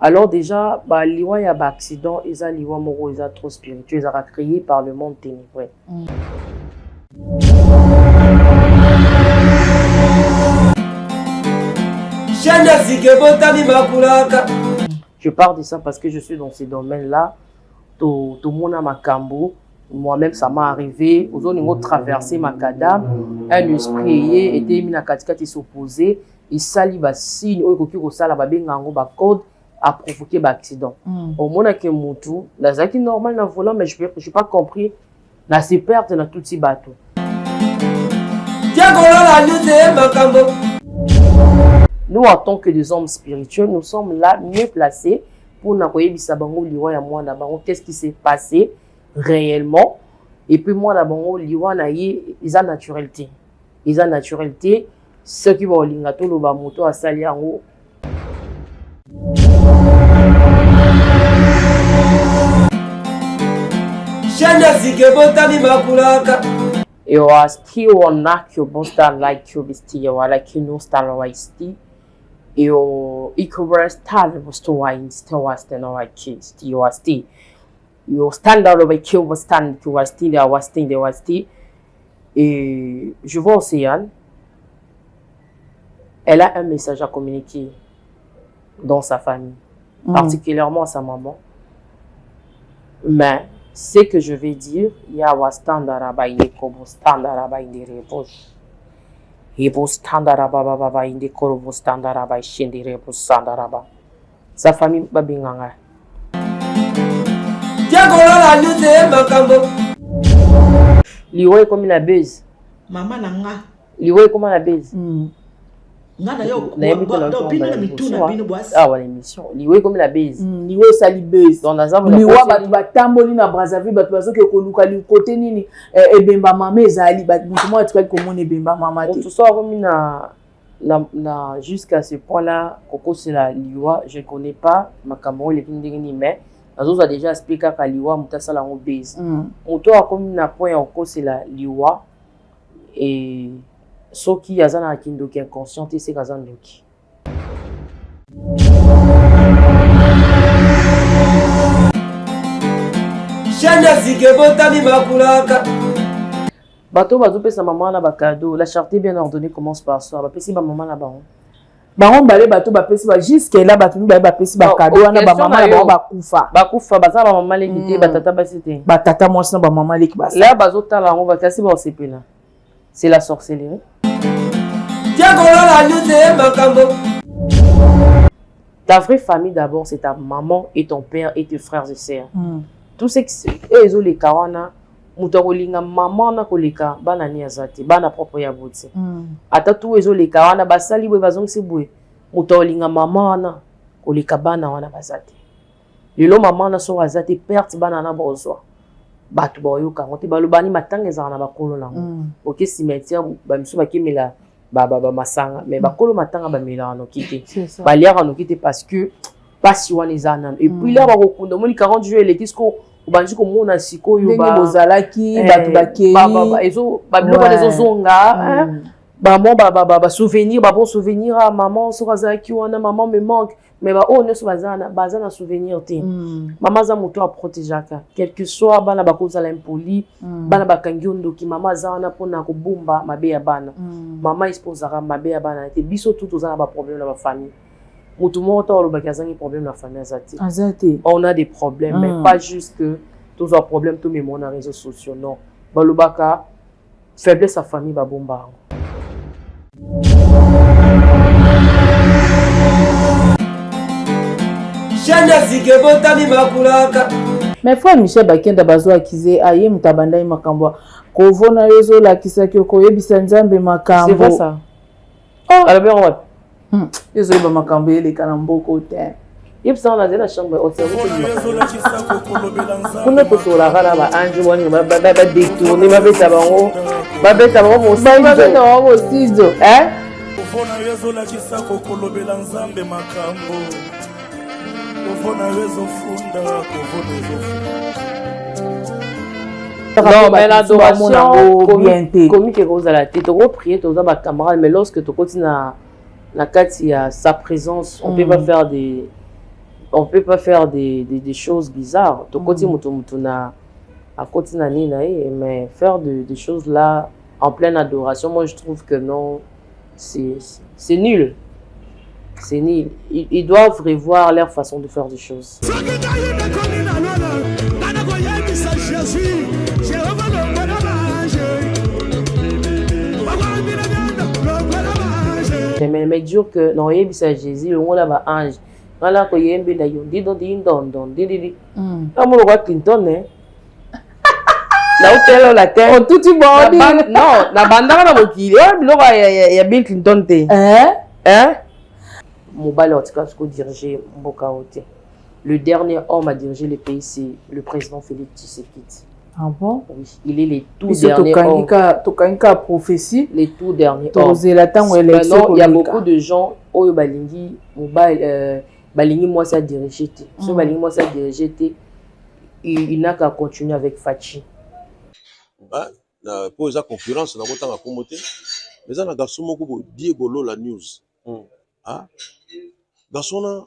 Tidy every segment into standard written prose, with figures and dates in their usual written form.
Alors déjà, bah, liwa y a un accident, ils ont liwa moro, ils ont trop spirituel, ils ont créé par le monde ténébreux. Je parle de ça parce que je suis dans ces domaines-là. Tout le monde a ma cambo. Moi-même, ça m'est arrivé. Aux autres, traversé ma cadame. Un esprit était mis à katikati s'opposer. Et ça, il va signe. Au sala ba bengango ba code a provoqué un accident. Au monde que mutu, la zaki normal na volant, mais je n'ai pas compris. Na se perdre dans tout ces bateaux. Nous, en tant que des hommes spirituels, nous sommes là mieux placés pour nous dire qu'est-ce qui s'est passé réellement. Et puis moi, ils ont naturalité. Ils ont naturalité. Ceux qui vont lingato le bamoto à sali en haut. Et on a still on a que bon star like you bestie ou like you no star like still. Et on equal star was to wine still was the no like still was still. You stand out over kill was stand to was still there was still. Et je vois Océane. Elle a un message à communiquer dans sa famille, particulièrement à sa maman. Mais ce que je vais dire, il y a un standard à il comme standard à il réponse. Il y a standard à il comme standard à il chien de réponse standard à sa famille va bien gagner. Liwe comme la baise. Maman nanga. Liwe comme la baise. Ngana yo bino na mituna bino boasi. Ah ouais émission. Liwe comme la base. Liwe sali base. Dans la liwa batu batamboli na Brazzaville batu bazo ke koluka li côté nini ebemba mama ezali batu mutumo atika komona ebemba mama te. Tout ça comme na jusqu'à ce point-là Coco c'est la liwa, je connais pas ma Cameroun les kindini mais nazo a déjà expliqué ka liwa mutasala ngo base. Moto a comme na point Coco c'est la liwa et ce qui a zana kindoki inconscient et c'est kazandoki. Bateau bazo pesa maman na bakado, la charité bien ordonnée commence par soi. Ba pesi ba maman na baron. Baron balé bateau ba pesi ba jusqu'à là bateau ba pesi ba cadeau na ba maman na ba kufa. Ba kufa baza ba maman lekité ba tata ba sité. Ba tata moi na ba maman lek ba. Là bazo tala on va kasi ba osepela. C'est la sorcellerie. Ta vraie famille d'abord, c'est ta maman et ton père et tes frères et sœurs. Tout ce qui est les kawana, mutarolinga maman na koleka bana ni azati bana propre ya botse. Ata tout les kawana basali bwe bazong sibwe mutarolinga maman na koleka bana wana bazati. Lelo maman na so azati perte bana na bozwa. Batu boyoka ngote balobani matanga ezana na bakolo nango. OK cimetière ba misu bakimela ba masanga mais bakolo matanga ba mela no kité ba liara no kité parce que pas si wana ezana et puis là ba kokunda moni 40 jours les disco ubanji ko mona siko yo ba bozalaki batu bakei ba ezo ba biloko ezo zonga ba souvenir ba bon souvenir à maman so kazaki wana maman me manque mais ba on ne so bazana souvenir te maman za moto a protégeaka quel que soit bana ba kozala impoli bana ba kangiondo ki maman za wana pona ko bomba mabe ya bana maman esposera mabe ya bana te biso tout ozana ba problème na ba famille moto moto lo ba kazangi problème na famille azati on a des problèmes mais pas juste que tous un problème tout mais mon réseaux sociaux non ba lo baka faiblesse sa famille ba bomba. Mais frère Michel Bakenda bazo akize aye mutabandai makambo kovona rezo la kisaki koyebisa nzambe makambo. C'est vrai ça. Oh, alors bien ouais. Rezo ba makambo ele kana mboko te. Yebisa na zela chambre au service. Kuna ko sola kana ba ange woni ba détourner ba beta bango. Ba beta bango mo sizo. Kovona rezo la kisako kolobela nzambe makambo. Non, mais l'adoration, comme que vous allez tu dois prier, tu dois camarade, mais lorsque tu continues à sa présence, on peut pas faire on peut pas faire des choses bizarres. To côté mutuna à côté mais faire des choses là en pleine adoration, moi je trouve que non, c'est nul. C'est nul. Ils doivent revoir leur façon de faire des choses. Mais dur que non, il y a Jésus, on a un ange. Voilà que il y a un bébé Clinton, hein. Là où t'es la terre. Oh, tout est bon. Non, la bande là, il y a Bill Clinton. Hein? Mobile, en tout cas, ce qu'on dirigeait Mbokaote. Le dernier homme à diriger le pays, c'est le président Félix Tshisekedi. Ah bon? Oui, il est les tout derniers hommes. Prophétie. Les tout derniers hommes. Maintenant, il y a beaucoup de gens au Balingi, Balingi moi ça diriger. Ce Balingi moi ça diriger, il n'a qu'à continuer avec Fachi. Bah, pour la concurrence, on a autant à promoter. Mais ça, on a garçon beaucoup Diego la news. Ah, garçon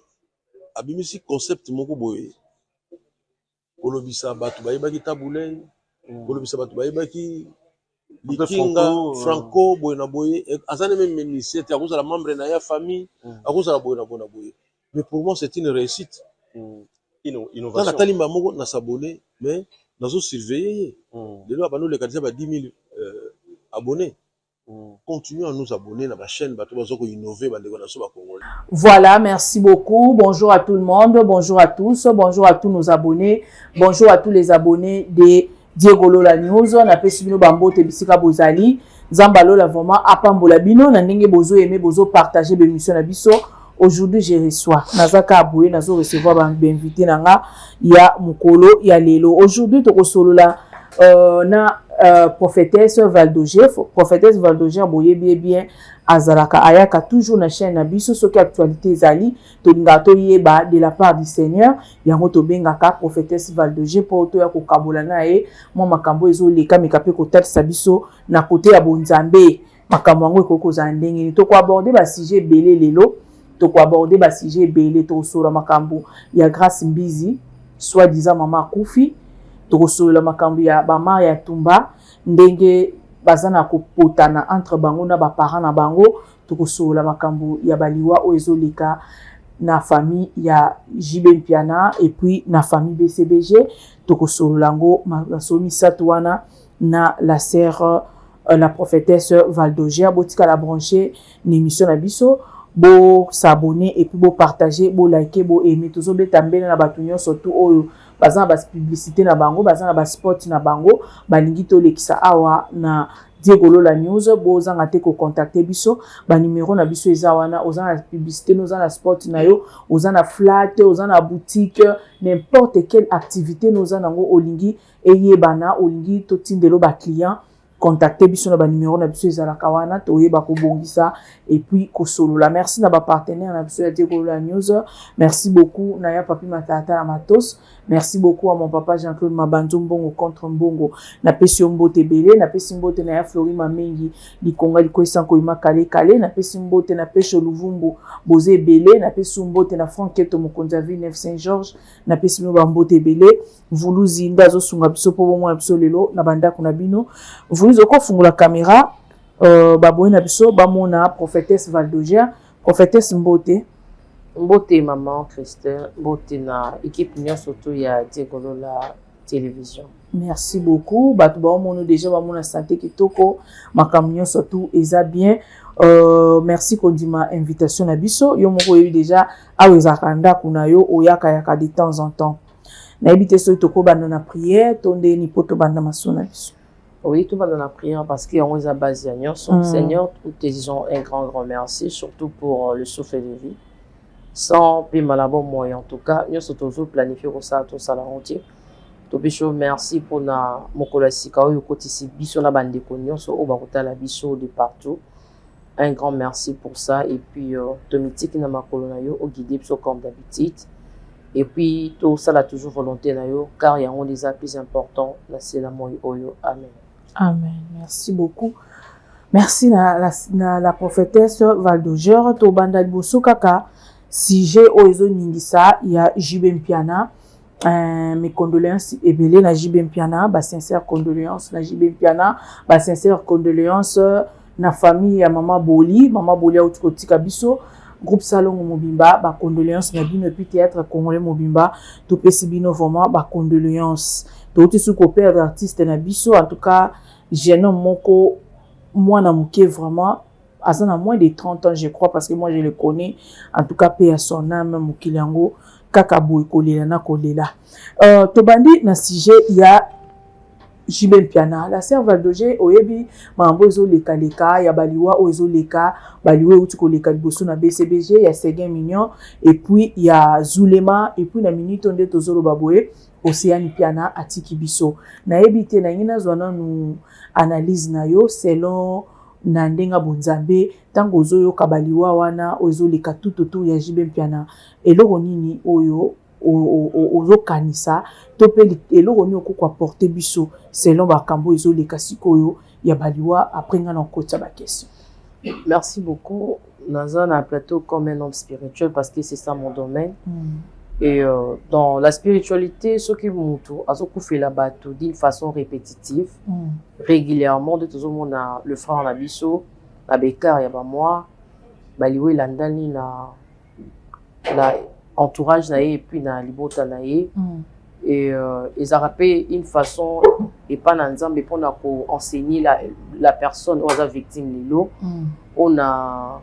a bimisi concept moko boye. Kolobisa batu bayebaki tabulei, kolobisa batu bayebaki likinga franco boye na boye. Azane même ministère, à cause de la membre de la famille, à cause de la boye na boye. Mais pour moi, c'est une réussite. Innovation. Dans la talimba moko na s'abonner, mais nous surveiller. Les lois nous les candidats 10 000 abonnés. Continuons à nous abonner à la chaîne, innover. Voilà, merci beaucoup. Bonjour à tout le monde, bonjour à tous, bonjour à tous nos abonnés, bonjour à tous les abonnés de Diego la News. On a fait suivre Bambo Tebisika Bozali, Zambalo la vraiment apambola bino, nandenge bozo aimer bozo partager l'émission na biso. Aujourd'hui, je reçois Nazaka Aboué, nazo recevoir un invité nanga, il y a Mukolo, il y a Lelo. Aujourd'hui, to solo la na prophétesse Valdoger, prophétesse Valdoger boye bien azalaka ayaka toujours na chaîne na biso soki actualité zali to lingato yeba de la part du Seigneur yango to bengaka prophétesse Valdoger po to ya ko kabola na e mo makambo ezo leka mekape ko tatisa biso na côté ya bonzambe makambo yango ekoko za ndenge to ko aborder ba sujet belé lelo to ko aborder ba sujet belé to sura makambo ya Grâce Mbizi soi-disant maman Koufi tokosolola makambo ya bama ya tumba ndenge bazana kopotana entre bango na ba parents na bango tokosolola makambo ya baliwa o ezoleka na famille ya JB Mpiana et puis na famille BCBG tokosolola ngo masomi satwana na la sœur la prophétesse Valdoger botika la brancher l'émission na biso bo s'abonner et puis bo partager bo liker bo aimer tozo betambela na batunyo surtout oyo bazana bas publicité na bango bazana bas spot na bango balingi to lekisa awa na Diego la News bozanga te ko contacter biso ba numéro na biso eza wana ozana publicité nozana spot na yo ozana flat ozana boutique n'importe quelle activité nozana ngo olingi eyebana olingi to tindelo ba client contacter biso na ba numéro na biso ezala kawana to yeba ko bongisa et puis ko solola. Merci na ba partenaire na biso ya Diego la News. Merci beaucoup na ya papi matata na matos. Merci beaucoup à mon papa Jean-Claude Mabanzo Mbongo contre Mbongo na pesi mbote belé na pesi mbote na ya Flori Mamengi likonga likoisanko imakale kale na pesi mbote na pesi Luvumbu boze belé na pesi mbote na Franketo Mokonza Villeneuve Saint-Georges na pesi mbote belé vuluzi ndazo sunga biso po bongo na biso lelo na bandako na bino vuluzi oko fungula caméra baboye na biso bamona prophétesse Valdoger prophétesse mbote Mbote maman Christelle, mbote na équipe nia surtout ya Diego la télévision. Merci beaucoup. Batu ba mono déjà ba mona santé kitoko makamnyo surtout eza bien. Merci kondima invitation na biso. Yo moko yebi déjà aweza kanda kuna yo oyaka yaka de temps en temps. Na ebité so toko banda na prière tonde ni poto banda masona biso. Oui, tout va dans la prière parce qu'il y a un base à Seigneur, nous te disons un grand merci, surtout pour le souffle de vie. Sans paiement la bonne moyen, en tout cas, nous sommes toujours planifiés pour ça, tout ça la entier. Tobicho, merci pour na mokolasika au côté si biso na bande konyo so au bakota la biso de partout. Un grand merci pour ça et puis tomitik na makolona yo au guider biso comme d'habitude. Et puis tout ça la toujours volonté na yo car il y a un des plus importants na c'est la moyo oyo. Amen. Amen. Merci beaucoup. Merci la prophétesse Valdoger to banda liboso kaka sujet oizo ningisa ya JB Mpiana. Mes condoléances ebele na JB Mpiana, ba sincère condoléances na JB Mpiana, ba sincère condoléances na famille ya Mama Boli a utikotika biso, groupe Salongo Mobimba, ba condoléances na bino puis théâtre congolais Mobimba, to pesi bino vraiment ba condoléances. To ti sou ko perdre artiste na biso, en tout cas, jeune moko mwana muke vraiment azana moins de 30 ans je crois parce que moi je le connais, en tout cas paix à son âme mukilango kaka boy kolela na kolela. Tobandi na sujet ya JB Mpiana, la sœur Valdoje oyebi mambo ezo leka leka ya baliwa ozo leka baliwa utiko leka liboso na BCBG ya Seguin Mignon et puis ya Zulema et puis na minute onde tozolo baboye Océane Mpiana atiki biso na ebite na ngina zwana nu analyse na yo selon na ndenga bonzambe tango ozoyo kabaliwa wana ozo leka tututu ya JB Mpiana eloko nini oyo ozo kanisa to pe eloko nini okoko apporter biso selon bakambo ezo leka sikoyo ya baliwa après nga na kota ba question. Merci beaucoup. Naza na plateau comme un homme spirituel parce que c'est ça mon domaine. Et dans la spiritualité, ce qui montre, fait la bateau d'une façon répétitive, régulièrement, de tout le monde a le frère en abisso, la bécard, il y a moi, baliwe landani na entourage nae et puis na libota nae. Et ils ont rappelé une façon et pas dans ensemble pour enseigner la personne aux victimes de l'eau. On a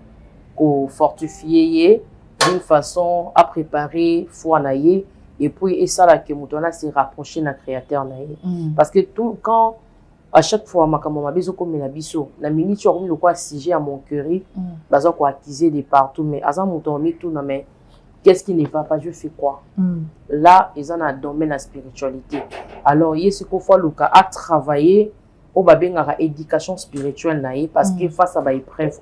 fortifié d'une façon à préparer foi naie et puis et ça là que moutona s'est rapproché na créateur naie parce que tout quand à chaque fois ma maman bezo comme la biso la minute on le quoi sujet à mon cœur bazo quoi attiser de partout mais azan mouton mi tout non mais qu'est-ce qui ne va pas, je fais quoi? Là, ils ont un domaine de la spiritualité. Alors, il y a ce qu'il faut à travailler au babengara éducation spirituelle parce que face à la épreuve,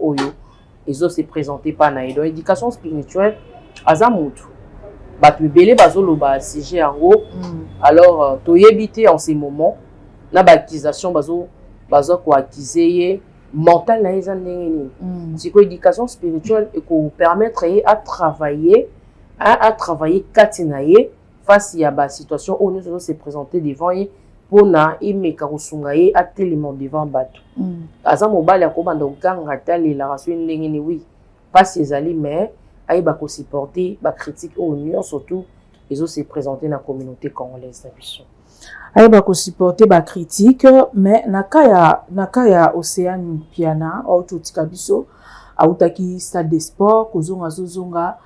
ils ont se présenté par naï. Donc, éducation spirituelle, azamutu. Batu belé bazolo ba sujet en haut. Alors, to yebité en ces moments, na ba accusation bazo ko accuser mental na ils ont c'est que éducation spirituelle et qu'on permettre à travailler katinaye face à la situation où nous allons se présenter devant et pour na imeka kusungaye à tellement devant bateau. Aza mobile ya kobanda ganga tali la raso ndengeni oui pas ces ali mais ay ba ko supporter ba critique au union surtout ils ont se présenter dans la communauté congolaise d'habitude. Ay ba ko supporter ba critique mais nakaya Océane Mpiana autotika biso autaki stade de sport kozonga zozonga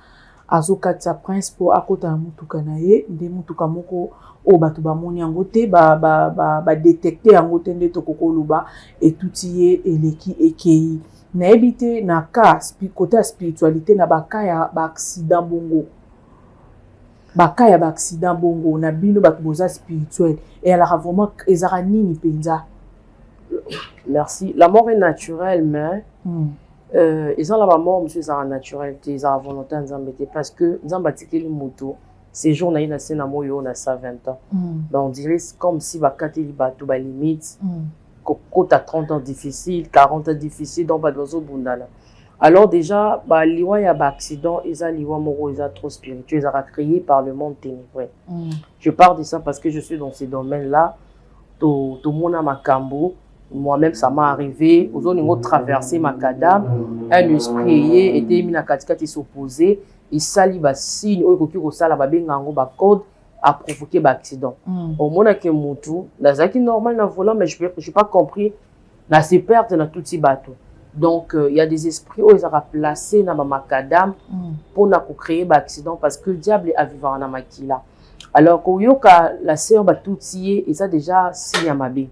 azokatsa prince po akota mutuka na ye nde mutuka moko o batu bamoni yango te ba détecter yango te nde tokokoluba etutiye eleki ekei na ebite na ka côté spiritualité na bakaya ba accident bongo na bino batu boza spirituel et alors vraiment ezara nini penza. Merci. La mort est naturelle mais ils ont la mort monsieur ça naturel ils ont volonté d'embêter parce que Zambatiki le moto ces jours na ina sena moyo na 120 ans donc on dirait comme si bakateli bato ba limite quand à 30 ans difficile 40 ans difficile donc ba dozo bundala alors déjà ba liwa ya ba accident ils ont liwa moro ils ont trop spirituel ils ont créé par le monde ténébreux. Je parle de ça parce que je suis dans ces domaines là tout mona makambo. Moi-même, ça m'est arrivé. Aux autres, traverser Macadam, un esprit était mis à katikati s'opposer. Il sali ba signe, au sala ba bengango ba code a provoqué ba accident. Au moment que mutu, la zaki normal na volant, mais je pas compris. La se perdre dans tout ces bateaux. Donc il y a des esprits où ils ont placé na ba Macadam pour na créer ba accident parce que le diable est à vivre na makila. Alors koyoka la sœur ba tout tié et ça déjà signe à mabe.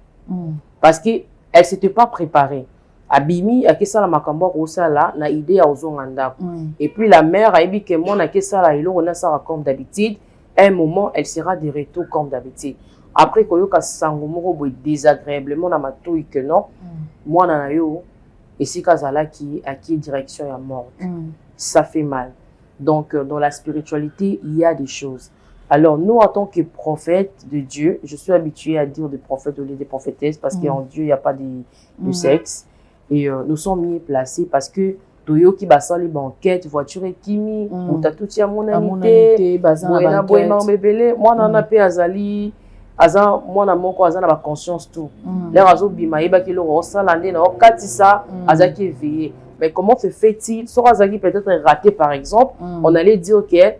Parce qu'elle ne s'était pas préparée. Abimi, a kesa la makambo rosala na idée à ozonganda. Et puis la mère a dit que moi na kesa la ilo na sara comme d'habitude. À un moment, elle sera de retour comme d'habitude. Après koyoka sangomoro boy désagréablement na matoi que non. Moi na yo et si kazala qui a qui direction ya mort. Ça fait mal. Donc dans la spiritualité, il y a des choses. Alors, nous, en tant que prophètes de Dieu, je suis habituée à dire des prophètes au lieu des prophétesses parce qu'en Dieu, il n'y a pas de sexe. Et nous sommes mieux placés parce que toyoki basali banquête voiture ekimi muta tuti ya monanité boyena boyena bebele mwana na pe azali aza mwana moko aza na ba conscience tout l'air azobima yebaki loko osala nde na okatisa azaki éveillé mais comment se fait-il so azaki peut-être raté par exemple on allait dire que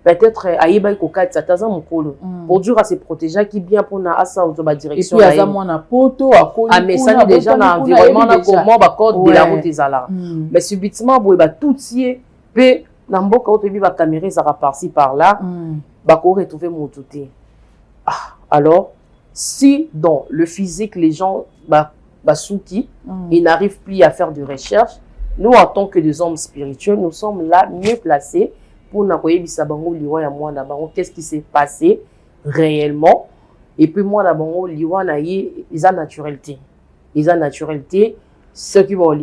peut-être ayeba kokatisa taza mokolo pour dur à se protéger qui bien pour na asa auto ba direction et puis aza mwana poto akoli amesani déjà na environnement na comment ba code de la route ezala mais subitement boye ba toutier pe na mboka auto bi ba caméra ça par-ci par là ba ko retrouver motuté. Alors, si dans le physique, les gens ils n'arrivent plus à faire de recherche, nous, en tant que des hommes spirituels, nous sommes là mieux placés pour nous dire qu'est-ce qui s'est passé réellement. Et puis, moi, ils ont naturalité. Ils ont naturalité. Ceux qui vont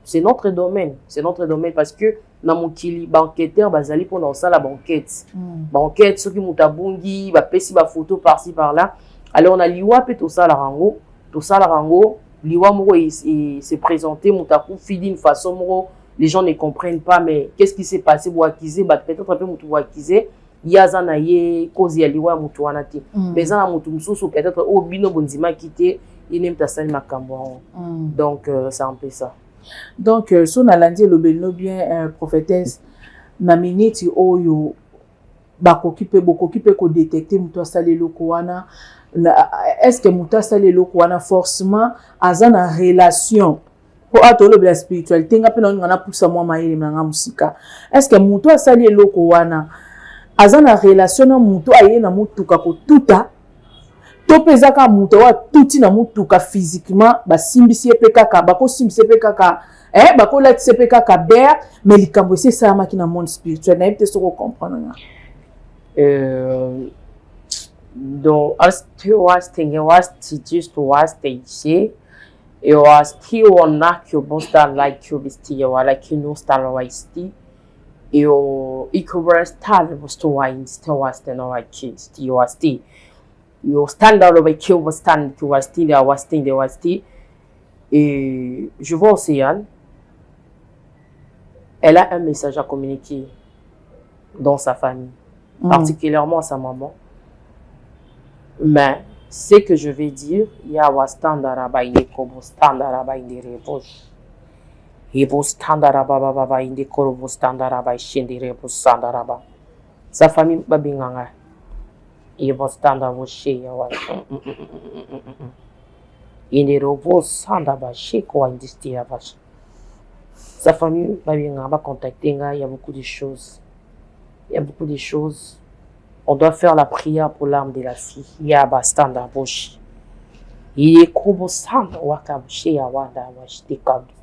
c'est notre domaine. C'est notre domaine parce que na mokili banqueteur bazali pour dans ça la banquette banquette ceux qui mutabungi ba pesi ba photo par-ci par-là alors on a liwa pe tout ça la rango liwa moko se présenter mutaku fi d'une façon moko les gens ne comprennent pas mais qu'est-ce qui s'est passé pour accuser ba peut-être un peu mutu pour accuser yaza na ye cause ya liwa mutu wana te mais za na mutu mususu peut-être au bino bonzima kité inem tasali makambo donc c'est un peu ça. Donc, si on a lundi le bien prophétesse, na minute oyo bakokipe ko détecter muto sale lokoana est-ce que muto sale lokoana forcément azana relation pour atolo la spiritualité ngape na poussa moi maïli na musika est-ce que muto sale lokoana azana relation na muto aye na mutuka ko tuta topezaka muto wa tuti na mutuka physiquement basimbisi epekaka bako simbisi epekaka bako la tsepekaka ber mais likambo c'est ça ma kina monde spirituel na peut-être se comprendre donc as tu was thinking was just was stage it was still on knock your boston like you be still like you know star wise you cover star was to wine still was the no like kids you was still you stand out of a kill was stand to was still there was still et je vois Océane elle a un message à communiquer dans sa famille particulièrement à sa maman mais ce que je vais dire il y a was stand araba inde kobo stand araba inde rebos Ibo stand araba baba inde kobo stand araba shinde rebos stand araba sa famille babinganga il va stand à chez il est robot stand à chez quoi industrie à vache sa famille va bien contacter il y a beaucoup de choses on doit faire la prière pour l'âme de la fille il y a stand à bouche il est comme stand waka chez ya wanda wash de kabdi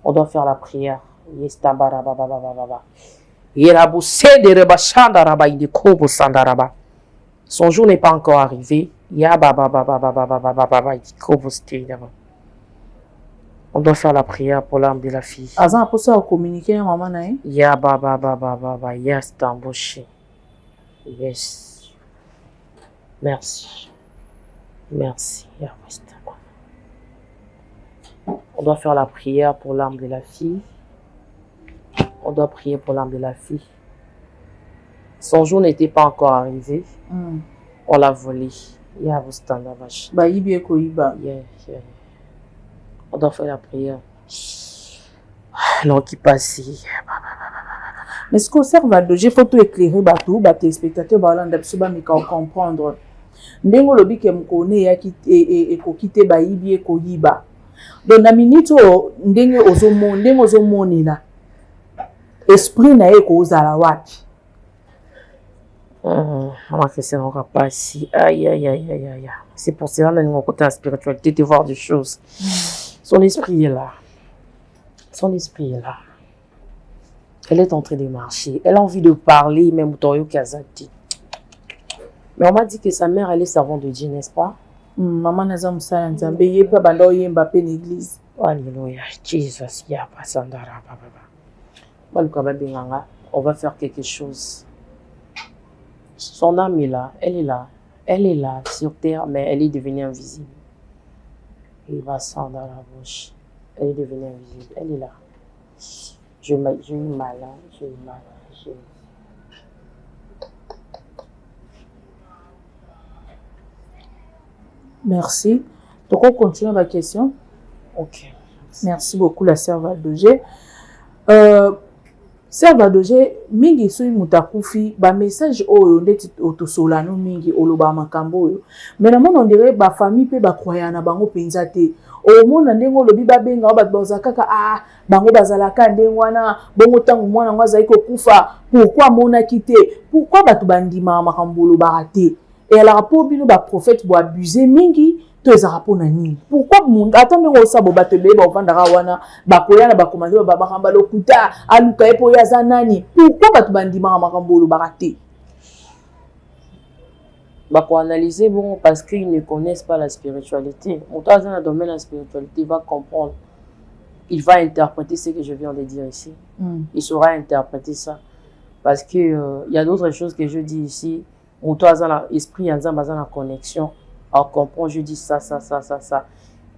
on doit faire la prière. Son jour n'est pas encore arrivé. On doit faire la prière pour l'âme de la fille. Azan pour ça communiquer maman naï. Ya baba yes t'embaucher. Yes. Merci. On doit faire la prière pour l'âme de la fille. On doit prier pour l'âme de la fille. Son jour n'était pas encore arrivé. On l'a volé. Il y a vos standards. On doit faire la prière. Non, qui passe. Mais ce qu'on observe, j'ai photo éclairé, les spectateurs, mais comprendre. Ndengo lobi ke mkone ya e kokite ba yibi e koyiba. Donc na minute ndenge ozomonela esprit na ye ko ozala wapi. On a fait ça on pas si aïe. C'est pour cela que nous côté spiritualité de voir des choses. Son esprit est là. Elle est en train de marcher. Elle a envie de parler même Toyo Kazati. Mais on m'a dit que sa mère, elle est servante de Dieu, n'est-ce pas? Maman n'a pas Nzambe, il pas bando Mbappé l'église. Alléluia, Jesus, ya pasandara baba. On va faire quelque chose. Son âme est là, elle est là. Elle est là, sur terre, mais elle est devenue invisible. Il va sang dans la bouche. Elle est devenue invisible. Elle est là. J'ai eu mal, j'ai eu mal. Merci. Donc, on continue la question. Ok. Merci beaucoup, la sœur Valdogé. Sœur Valdogé, mingi sui mutakufi, ba message oyo ndeti otosolano mingi oloba makambo oyo. Mais na on dirait ba famille pe ba croyana bango penza te. O mona ndengo lobi ba benga ba bazakaka bango bazalaka ndengwana bongo tangu mwana ngwa zaiko kufa. Pourquoi mona kité? Pourquoi batu bandima makambo lo barate? Et alors pour bino ba prophète bo abuser mingi. Pourquoi mon attendez au sabo batebe ba vandara wana ba koyana ba komande ba bakamba lokuta aluka epo ya zanani pourquoi batu bandima makambo lo barate Bah pour analyser bon parce qu'ils ne connaissent pas la spiritualité. Mon dans le domaine de la spiritualité va comprendre, il va interpréter ce que je viens de dire ici. Il saura interpréter ça parce que il y a d'autres choses que je dis ici. Mon dans l'esprit en la connexion. Alors, comprends, je dis ça.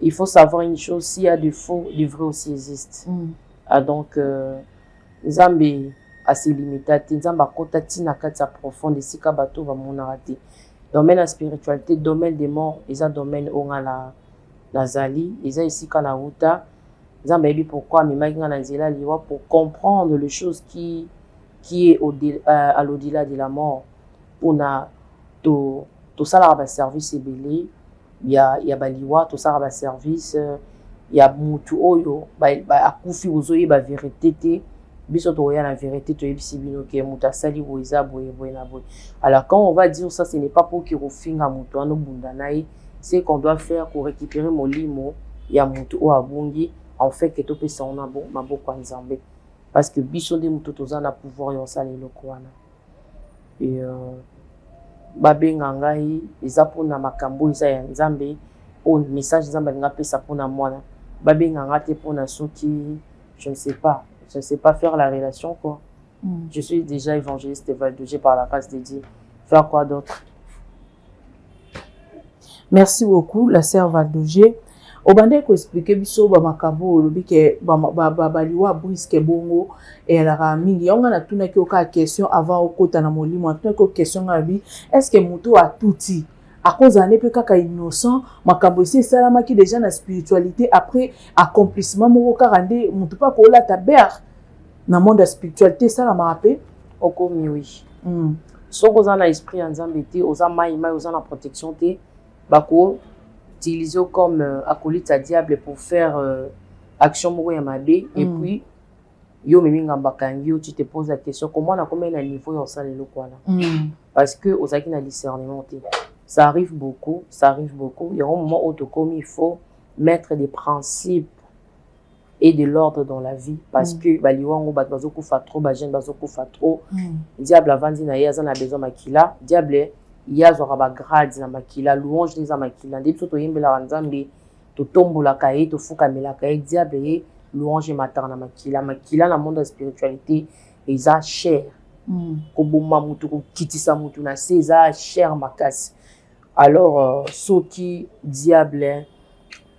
Il faut savoir une chose, s'il y a du faux, du vrai aussi existe. Donc, Nzambe assez limité. Nzambe akota tina kati profonde, ici kabato va mon arrêter. Domaine la spiritualité, domaine des morts, ils ont domaine onga la zali, ils ont ici kana uta. Nzambe ebi pourquoi mais magina na zela liwa pour comprendre les choses qui est à l'au-delà de la mort. On a tout ça là va service belé il y a baliwa tout ça va service il y a mutu oyo ba akufi ozoyi ba vérité te biso to ya la vérité to yebisi bino ke muta sali boiza boye na boye. Alors quand on va dire ça, ce n'est pas pour qu'il refinga mutu ano bundanaï, c'est qu'on doit faire pour récupérer mon limo ya mutu o abungi en fait que to pesa on a bon mabo kwa nzambe parce que biso de mutu to za na pouvoir yo sala eloko wana. Et babenga ngai eza pona makambo eza ya nzambe o message nzambe nga pesa pona mwana babenga ngate pona soki je ne sais pas faire la relation quoi. Je suis déjà évangéliste Valdogé par la grâce de Dieu. Faire quoi d'autre? Merci beaucoup la sœur Valdogé. Obande ko expliquer biso ba makambo lobi ke ba liwa briske bongo et la mingi yonga na tuna ki oka question avant okota na molimo tuna ko question ngabi est-ce que muto a touti à cause ane pe kaka innocent makambo isi salama ki déjà na spiritualité après accomplissement moko karande muto pa ko la taber na monde de spiritualité salama rapé okomi oui. Soko za na esprit nzambe te oza mai oza na protection te bako utilisé comme acolyte à diable pour faire action moko ya mabe et puis yo meminga mbakangi tu te poses la question comment on a combien de niveau yo ça lelo kwana parce que osaki na discernement te ça arrive beaucoup il y a un moment où il faut mettre des principes et de l'ordre dans la vie parce que baliwango bazo kufa trop ba jeune bazo kufa trop diable avandi na yaza na besoin makila diable ya zo ba grade na makila louange les makila ndi biso to yembela nzambe to tombola kaye to fuka mela kaye diable louange matin na makila na monde de spiritualité eza cher ko bomma mutu ko kitisa mutu na eza cher makasi. Alors soki diable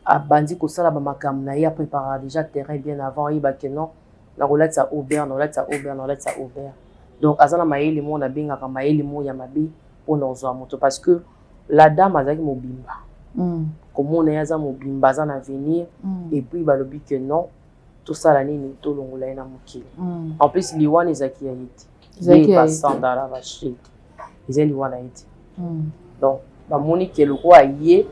a bandi ko sala ba makam na ya préparer déjà terrain bien avant iba que non na relate ça Aubert donc azana mayeli mo na benga ka mayeli mo ya mabe on ozwa moto parce que la dame azaki mobimba comment on yaza mobimba za na venir et puis ba lobi que non tout ça la nini to longola na mokili en plus liwana ezaki yiti zaki passant dans la vache ezali liwana yiti donc ba moni que le roi yé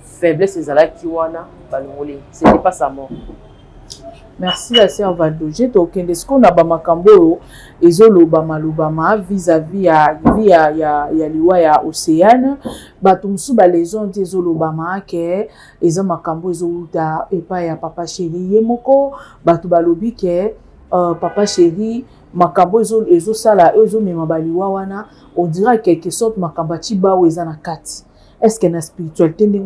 faiblesse ezalaki wana ba longolé c'était pas sa mort. Merci la sœur Valdogé to kende ce qu'on a ba makambo ezoloba malobama vis-à-vis ya liwa ya Océane batumsu ba les gens ezolobama ke eza makambo ezoluta epa ya papa chéri yemoko batu balobi ke papa chéri makambo ezosala ezomema baliwa wana on dirait quelque sorte makambo chiba eza na kati. Est-ce que la spiritualité n'est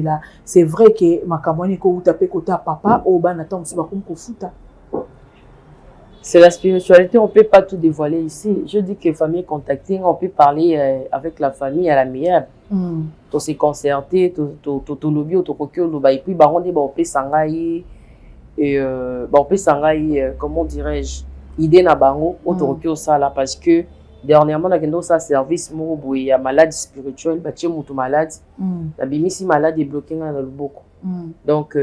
là? C'est vrai que ma camoni ko utape kota papa au ban attend musuba comme ko futa. C'est la spiritualité, on ne peut pas tout dévoiler ici. Je dis que famille contacting, on peut parler avec la famille à l'amiable. On s'est concerté, on lobby, on et puis on peut s'engager, on peut s'engager, comment dirais-je, idée na bango, on ça là parce que dernièrement, on a ça service, il y a maladie spirituelle, il y a malade, la bimisi malade est bloquée dans le beaucoup. Donc,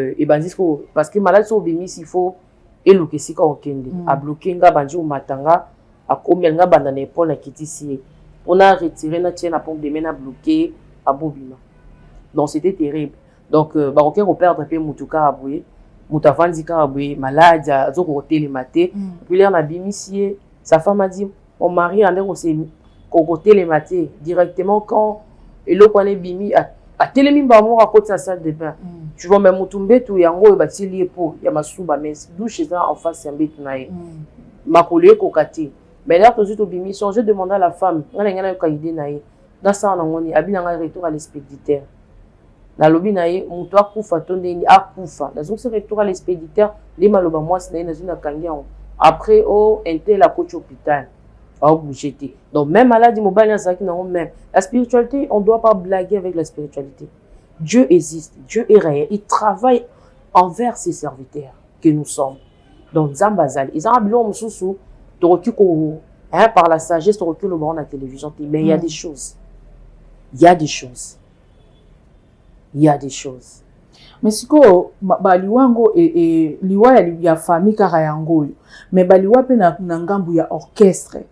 parce que malade sont bimisi, il faut eluke sika okende a bloquer nga banji ou matanga a combien nga banda na épaule na kitisi on a retiré na tienne à pompe de main a bloqué a bobina. Donc c'était terrible. Donc ba OK ko perdre pe mutuka aboué mutavandi ka aboué malade zo ko télématé puis là na bimisier sa femme a dit mon mari en est ko télématé directement quand et le point bimi a télémi ba mo à côté de sa salle de bain. Tu vois même mutumbe tu yango ba tili po ya masuba mais douche ça en face ya mbetu na ye makole ko kati mais là tout juste bimi son je demande à la femme ngana ngana ko idée na ye dans ça on ngoni abina nga retour à l'expéditeur na lobi na ye mutu akufa tondeni akufa dans ce retour à l'expéditeur les maloba moi c'est na zuna kangia après au intel à coach hôpital a bougé. Donc même maladie mobile même la spiritualité on doit pas blaguer avec la spiritualité. Dieu existe, Dieu est réel, il travaille envers ses serviteurs que nous sommes. Donc Zambazal, ils ont habillé au sous par la sagesse, tu recules au la télévision, mais il y a des choses. Il y a des choses. Il y a des choses. Mais si ko baliwango et liwa ya famille karayango mais baliwa pe na ngambu ya orchestre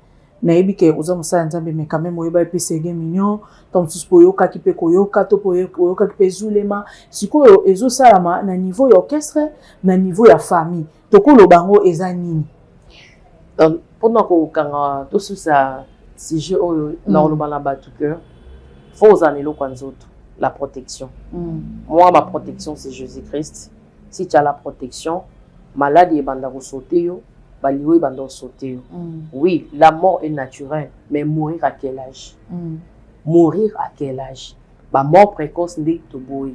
na ebike oza musala nzambe mais quand même oyeba pe sege mignon tom suspoyoka ki pe koyoka to poyoka ki pe zulema sikoyo ezo salama na niveau ya orchestre na niveau ya famille tokolo bango eza nini pendant ko kanga to ça sujet oyo na olobana batu que faut anelo kwanzoto la protection. Moi ma protection c'est Jésus-Christ. Si tu as la protection maladie banda ko sauter yo baliwe banda sauter yo. Oui, la mort est naturelle, mais mourir à quel âge? Mourir à quel âge? Ba mort précoce n'est to boy.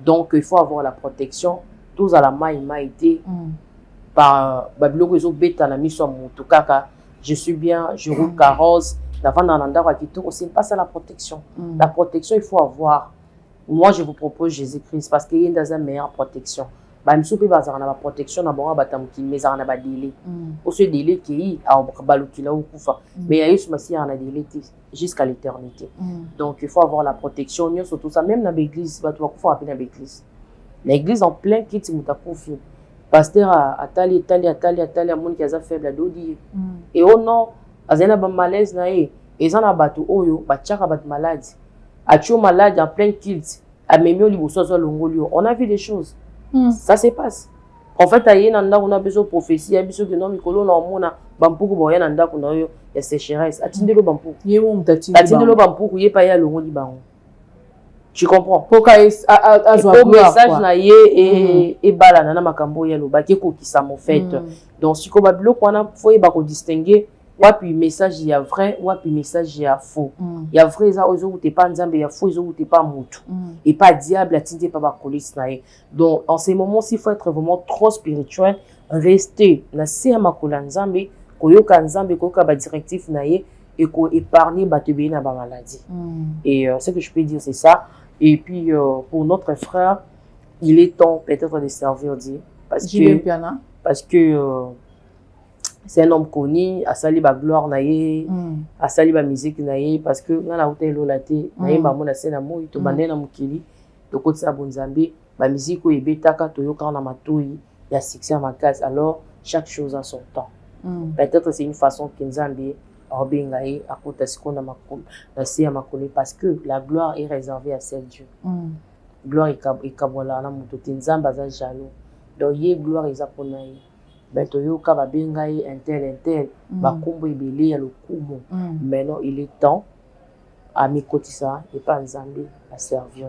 Donc il faut avoir la protection. Tous à la maïté par babiloko zo beta na miso mutu kaka. Je suis bien, je roule carrosse. C'est pas ça la protection. La protection, il faut avoir. Moi, je vous propose Jésus-Christ parce qu'il y a une meilleure protection. La protection, mais il y a un délai. Ce délai qui est mais il y a un délai jusqu'à l'éternité. Donc, il faut avoir la protection. Surtout ça, même dans l'église, il faut appeler l'église. L'église en plein kit, il m'a confié. Pasteur a tali, mon qui a faible à dodi. Et oh non, azena ba malaise na e ezana batu oyo bachaka bat malade atio malade en plein kilt amemio liboso zo longolio on a vu des choses ça se passe en fait ayena nda on a besoin prophétie abiso que non mikolo na mona bampuku boya na nda kuna yo ya sécheresse atindelo bampuku yewo mutati atindelo bampuku ye pa ya longoli bango tu comprends poka azwa message na ye et balana na makambo ya lo baki ko kisamo fait donc siko babilo kwana faut ba ko distinguer wapi message ya vrai wapi message ya faux ya vrai ça ozo ou t'es pas nzambe ya faux ozo ou t'es pas mutu et pas diable atinde pas ba colis na ye. Donc en ces moments il faut être vraiment trop spirituel, rester na se makola nzambe koyoka nzambe koyoka ba directif na ye et ko épargner ba te na ba maladie. Et ce que je peux dire c'est ça. Et puis pour notre frère il est temps peut-être de servir Dieu parce que c'est un homme connu, a sali ba gloire na ye, a sali ba musique na ye parce que na la hôtel lolate na ye ba mona sena mo to banena mukili to kotsa bonzambe ba musique o ebetaka to yoka na matoi ya succès à ma case. Alors chaque chose a son temps. Peut-être c'est une façon que nzambe obenga ye akota sikona makolo na se makolo parce que la gloire est réservée à seul Dieu. Gloire et kabola na muto nzambe za jaloux. Donc ye gloire eza pona ye. Ben toyoka ba bengai intel ba kombo ibele ya lokumo. Maintenant il est temps à mikotisa et pas nzambe à servir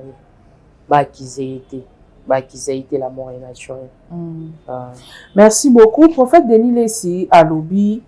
ba kizeite la mort est naturelle. Merci beaucoup prophète Denis Lesi alobi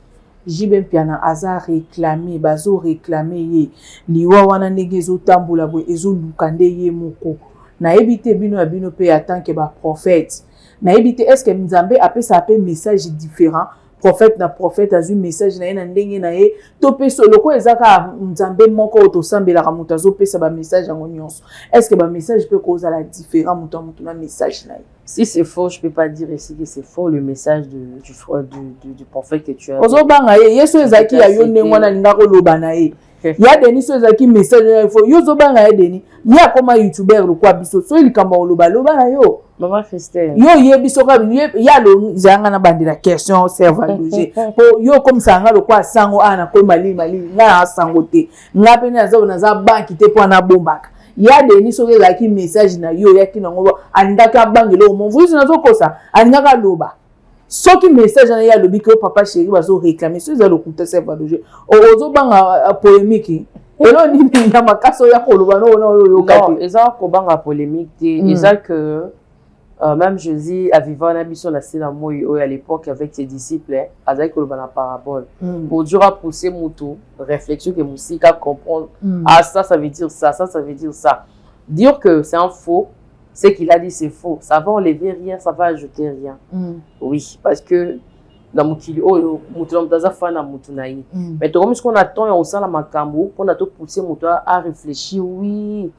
Jibem Piana aza réclamé bazo réclamé ye liwa wana ngezo tambula bo ezo lukande ye moko na ebite bino pe attend que ba prophète na ebite est-ce que Nzambe appelle ça un message différent prophète a eu message na ye na ndenge na ye to peso loko ezaka nzambe moko otosambela ka mutu azopesa ba message yango nyonso. Est-ce que ba message peut causer la différence mutu na message na ye? Si c'est faux, je peux pas dire ici que c'est faux le message du prophète que tu as. Ozo banga ye yeso ezaki ya yo ndenge wana linga ko loba na ye. Ya deni so ezaki message na fo yo zo banga ye deni ya koma youtuber lo kwa biso so ilikamba loba na yo. Maman Christelle. Yo yebiso ka ya lo zanga na bandira question servant loger. Po yo comme ça nga lo kwa sango ana ko mali nga sango te. Nga pe na za banki te po na bombaka. Ya deni so ezaki message na yo ya kina ngo andaka bangelo mon vous na zo kosa andaka loba. Soki message na ya lobi que papa chéri bazo réclamer so ezalo kuta servant loger. Ozo banga polémique. Elo ni na makaso ya ko loba no yo kati. Non, eza ko banga polémique te, eza que même Jésus a vécu un abyss sur la scène à l'époque avec ses disciples, avec la parabole. Pour dire à pousser Moutou, réflexion que Moussika comprendre. Ah, ça veut dire ça, ça veut dire ça. Dire que c'est un faux, c'est qu'il a dit c'est faux. Ça va enlever rien, ça va ajouter rien. Oui, parce que dans Moukili, Moutou n'a pas na Moutou naï. Mais comme ce qu'on attend, on sent la makambo, qu'on a tout poussé Moutou à réfléchir, oui.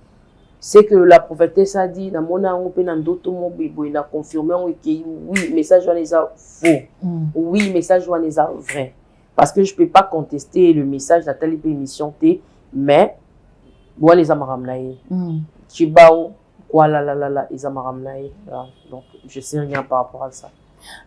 C'est que la prophétesse a dit, dans mon âme, il a confirmé que oui, message est faux. Oui, message est vrai. Parce que je ne peux pas contester le message de telle émission, mais moi, les amaramnaïs. Chibao, quoi la, les amaramnaïs. Donc, je ne sais rien par rapport à ça.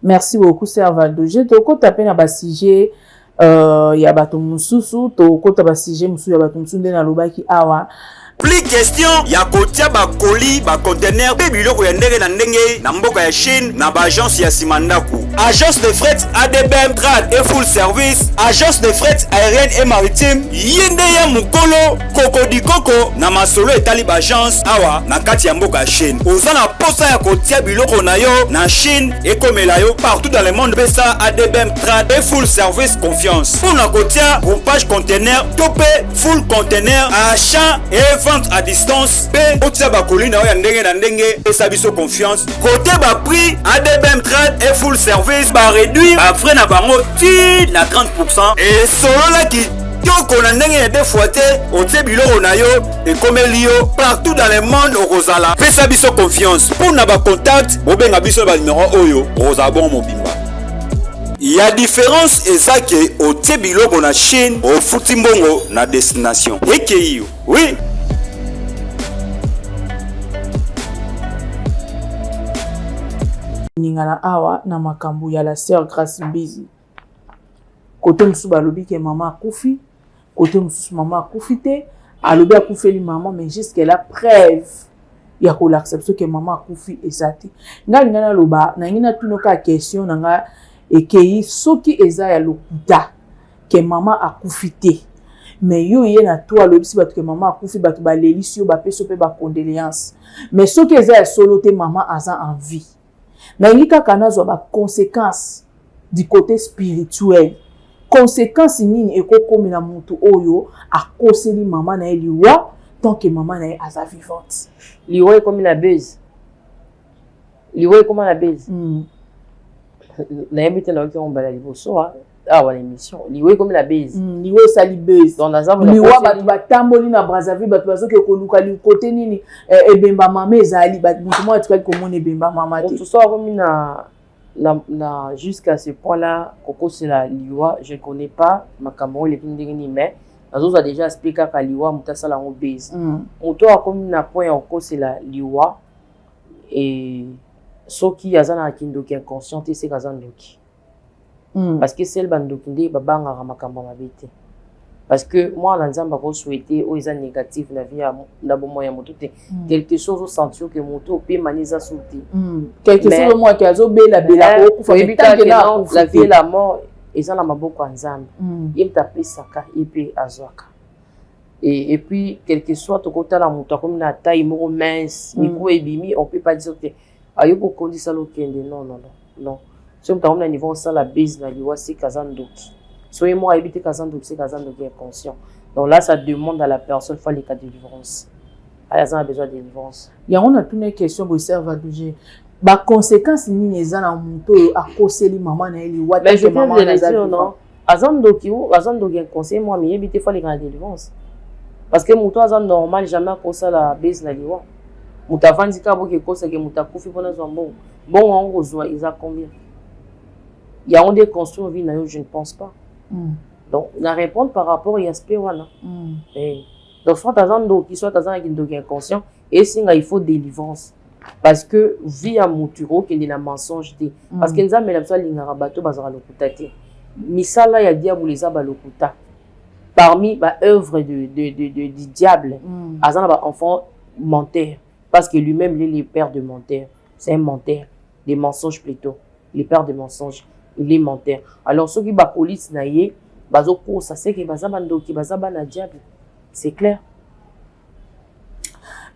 Merci beaucoup, Servaldo. Je te taper dans le sujet. Ya bato mususu, to taper sujet mususu, ya bato mususu, na lobaki awa. Plus question ya kotia ba colis ba conteneur pe biloko ya ndenge na ndenge na mboka ya Chine na ba agence ya Simandaku. Agence de fret ADBM Trad et full service, agence de fret aérienne et maritime yende ya mukolo kokodi koko na masolo etali ba agence awa na kati ya mboka ya Chine. Oza na posa ya kotia biloko na yo na Chine et komela yo partout dans le monde pesa ADBM Trad et full service confiance. Pour na kotia groupage conteneur topé full conteneur achat et vente à distance pe otia ba colline ya ndenge na ndenge pesa biso confiance côté ba prix ADBM Trade et full service ba réduire ba frais na bango ti na 30% et solo la ki toko na ndenge ya deux fois te otie biloko na yo et comme lio partout dans le monde au Rosala pesa biso confiance pour na ba contact bobenga biso ba numéro oyo rosa bon mobimba. Il y a différence exacte au biloko na Chine au futimbongo na destination ekeyo oui. Ningala awa na makambu ya la sœur Grace Mbizi. Côté musu balobi ke maman akufi, côté musu maman akufi te, alobi akufeli maman mais jusqu'à la preuve ya ko l'accepter que maman akufi ezati. Nga ngana loba na ngina tunoka question nga ekei soki eza ya lokuta ke maman akufi te. Mais yo ye na to alobi si batu ke maman akufi batu ba lelisi yo ba peso pe ba condoléances. Mais soki eza ya solo te maman aza en vie. Mais il y a des conséquences du côté spirituel. Conséquences ni eko comme la mutu oyo a cause li maman na liwa tant que maman na asa vivante. Liwa comme la base. Liwa comme la base. Na yebite na ko mbala liboso ah wa l'émission. Liwa comme la base. Liwa sali base. Dans la zone liwa ba tamboli na Brazzaville ba bazo ke koluka li côté nini ebemba mama ezali ba mutu mo atikali ko mona ebemba mama te. Tout ça comme na jusqu'à ce point-là, Coco c'est la liwa, je connais pas ma Cameroun les pindini mais nous a déjà expliqué que liwa mutasa la base. Moto a comme na point Coco c'est la liwa et ce qui a zana kindo qui est inconscient c'est kazandoki. Parce que c'est le bandokinde babanga makambo mabete. Parce que moi la nzamba ko souhaiter o eza négatif la vie na bon moyen moto te quelque chose au sentir que moto pe maniza sauter quelque chose moi qui azo bela bela ko fa la vie et la mort eza na maboko nzambe yemta pesaka epe azwaka et puis quelque soit to kota la moto comme na taille moko mince miko ebimi on peut pas dire que ayo ko kondisa lo kende non si on t'a niveau ça la base na liwa c'est kazandoki. Soyez moi habité Kazando, c'est Kazando qui est conscient. Donc là, ça demande à la personne fois les cas de délivrance. Elle a besoin de délivrance. Il y a une question pour Servaldo. ba conséquences nini eza na moto akoseli maman na eli wata mais je viens de le dire non azandoki un conseil moi mais éviter fois les grandes délivrance parce que moto azan normal jamais akosa la base na liwa moto avandi ka boke kosa ke moto akufi pona zo bon on reçoit ils a combien il y a on des construire vie na yo je ne pense pas donc na répondre par rapport à aspect wana donc soit azandoki soit azandoki inconscient et singa il faut délivrance parce que vie à muturo qui est na mensonge té parce que nzambe la biso lingara bato bazara lokuta té misala ya diable les aba lokuta parmi ba œuvre du diable azana ba enfant menteur parce que lui-même il est le père de menteur c'est un menteur des mensonges plutôt le père de mensonges il est menteur alors ceux qui ba police na ye bazo ko ça c'est que bazaba ndoki bazaba na diable c'est clair.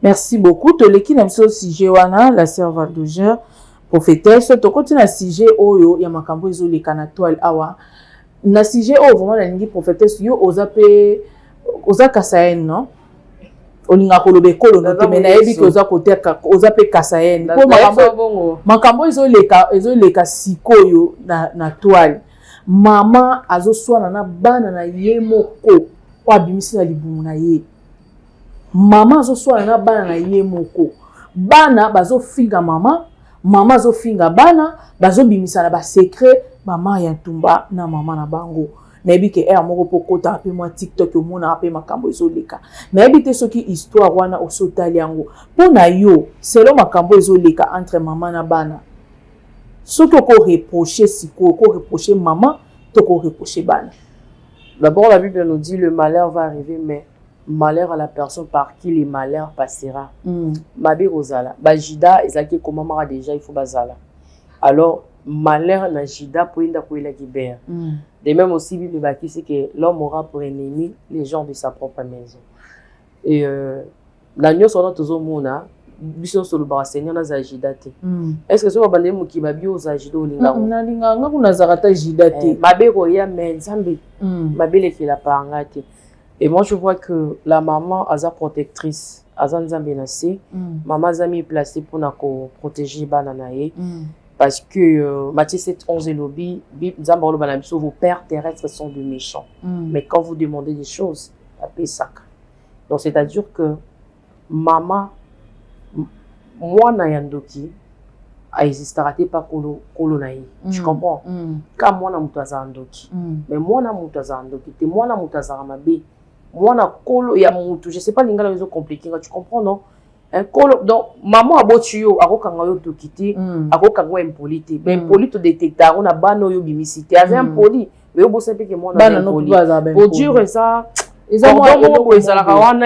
Merci beaucoup. Toleki na biso sujet wana la sœur Valdogère prophétesse to continue na sujet oyo ya makambo ezoleka na toile awa na sujet oyo vraiment na lingi prophétesse yo oza kasayen non olinga kolobe kolo no mais na yebi ke oza koteka oza pe kasayen po makambo ezoleka sikoyo na toile mama azoswana na bana na ye moko o abimisi na libumu na ye mama azoswana na bana na ye moko bana bazofinga mama azofinga bana bazobimisa na ba secret mama ya ntumba na mama na bango nayebi ke moko pokota ape mwa TikTok omona ape makambo ezoleka nayebi te soki histoire wana osotali yango mpona yo selon makambo ezoleka entre mama na bana soki oko reprocher siko oko reprocher mama to ko reprocher bana. D'abord la Bible nous dit le malheur va arriver mais malheur à la personne par qui le malheur passera. Mabe Rosala, Bajida ezaki comment mara déjà il faut bazala. Alors malheur na jida pour inda ko ila kibert. De même aussi Bible baki c'est que l'homme aura pour ennemi les gens de sa propre maison. Et la nyo sona tozo mona biso solo ba seigneur na za jida te. Est-ce que so ba bande muki ba bio za jida olinga? Na linga nga kuna zarata jida te. Mabe ko ya men zambe. Mabe le ki la paranga te. Et moi, je vois que la maman, elle est protectrice. Elle est menacée. Maman est placée pour protéger les parce que Matthieu 7, 11 et lobby, vos pères terrestres sont des méchants. Mais quand vous demandez des choses, elle paye ça. Donc, c'est-à-dire que maman, moi, Nayandoki, elle n'existera pas kolo naï. Tu comprends? Quand moi, Nayandoki, mais moi, Nayandoki, et moi, Nayandoki, moi na kolo ya mutu je sais pas lingala les compliqué tu comprends non un kolo donc maman abotio akokanga yo dokiti akokanga impolite mais impolite détecteur on a bano yo bimisité avec impoli mais yo bosse que moi na impoli pour dire ça moi ezalaka wana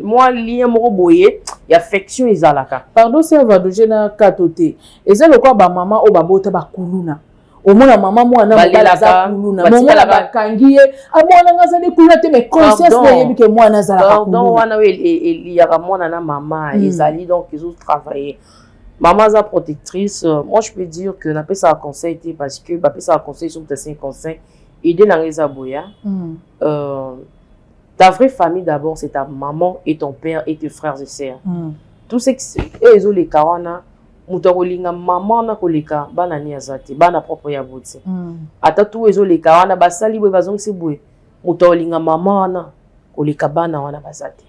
moi lien moko boye ya affection ezalaka pardon c'est Valdogère na katote ezalo kwa ba maman o babota bakuluna omona mama mwana mobala za kuluna mona bakangi ye amona ngazali kuluna te mais conscience na yebi ke mwana za la kuluna donc wana il y a mwana na mama ezali donc ils ont travaillé maman za protectrice moi je peux dire que na pesa conseil parce que ba pesa conseil sur tes 5 conseils aider na ngeza boya ta vraie famille d'abord c'est ta maman et ton père et tes frères et sœurs tout ce qui ils ont les kawana muto kolinga maman na koleka bana ni azate bana propre ya botse ata tu ezoleka wana basali boye bazongisi boye muto kolinga maman na koleka bana wana bazate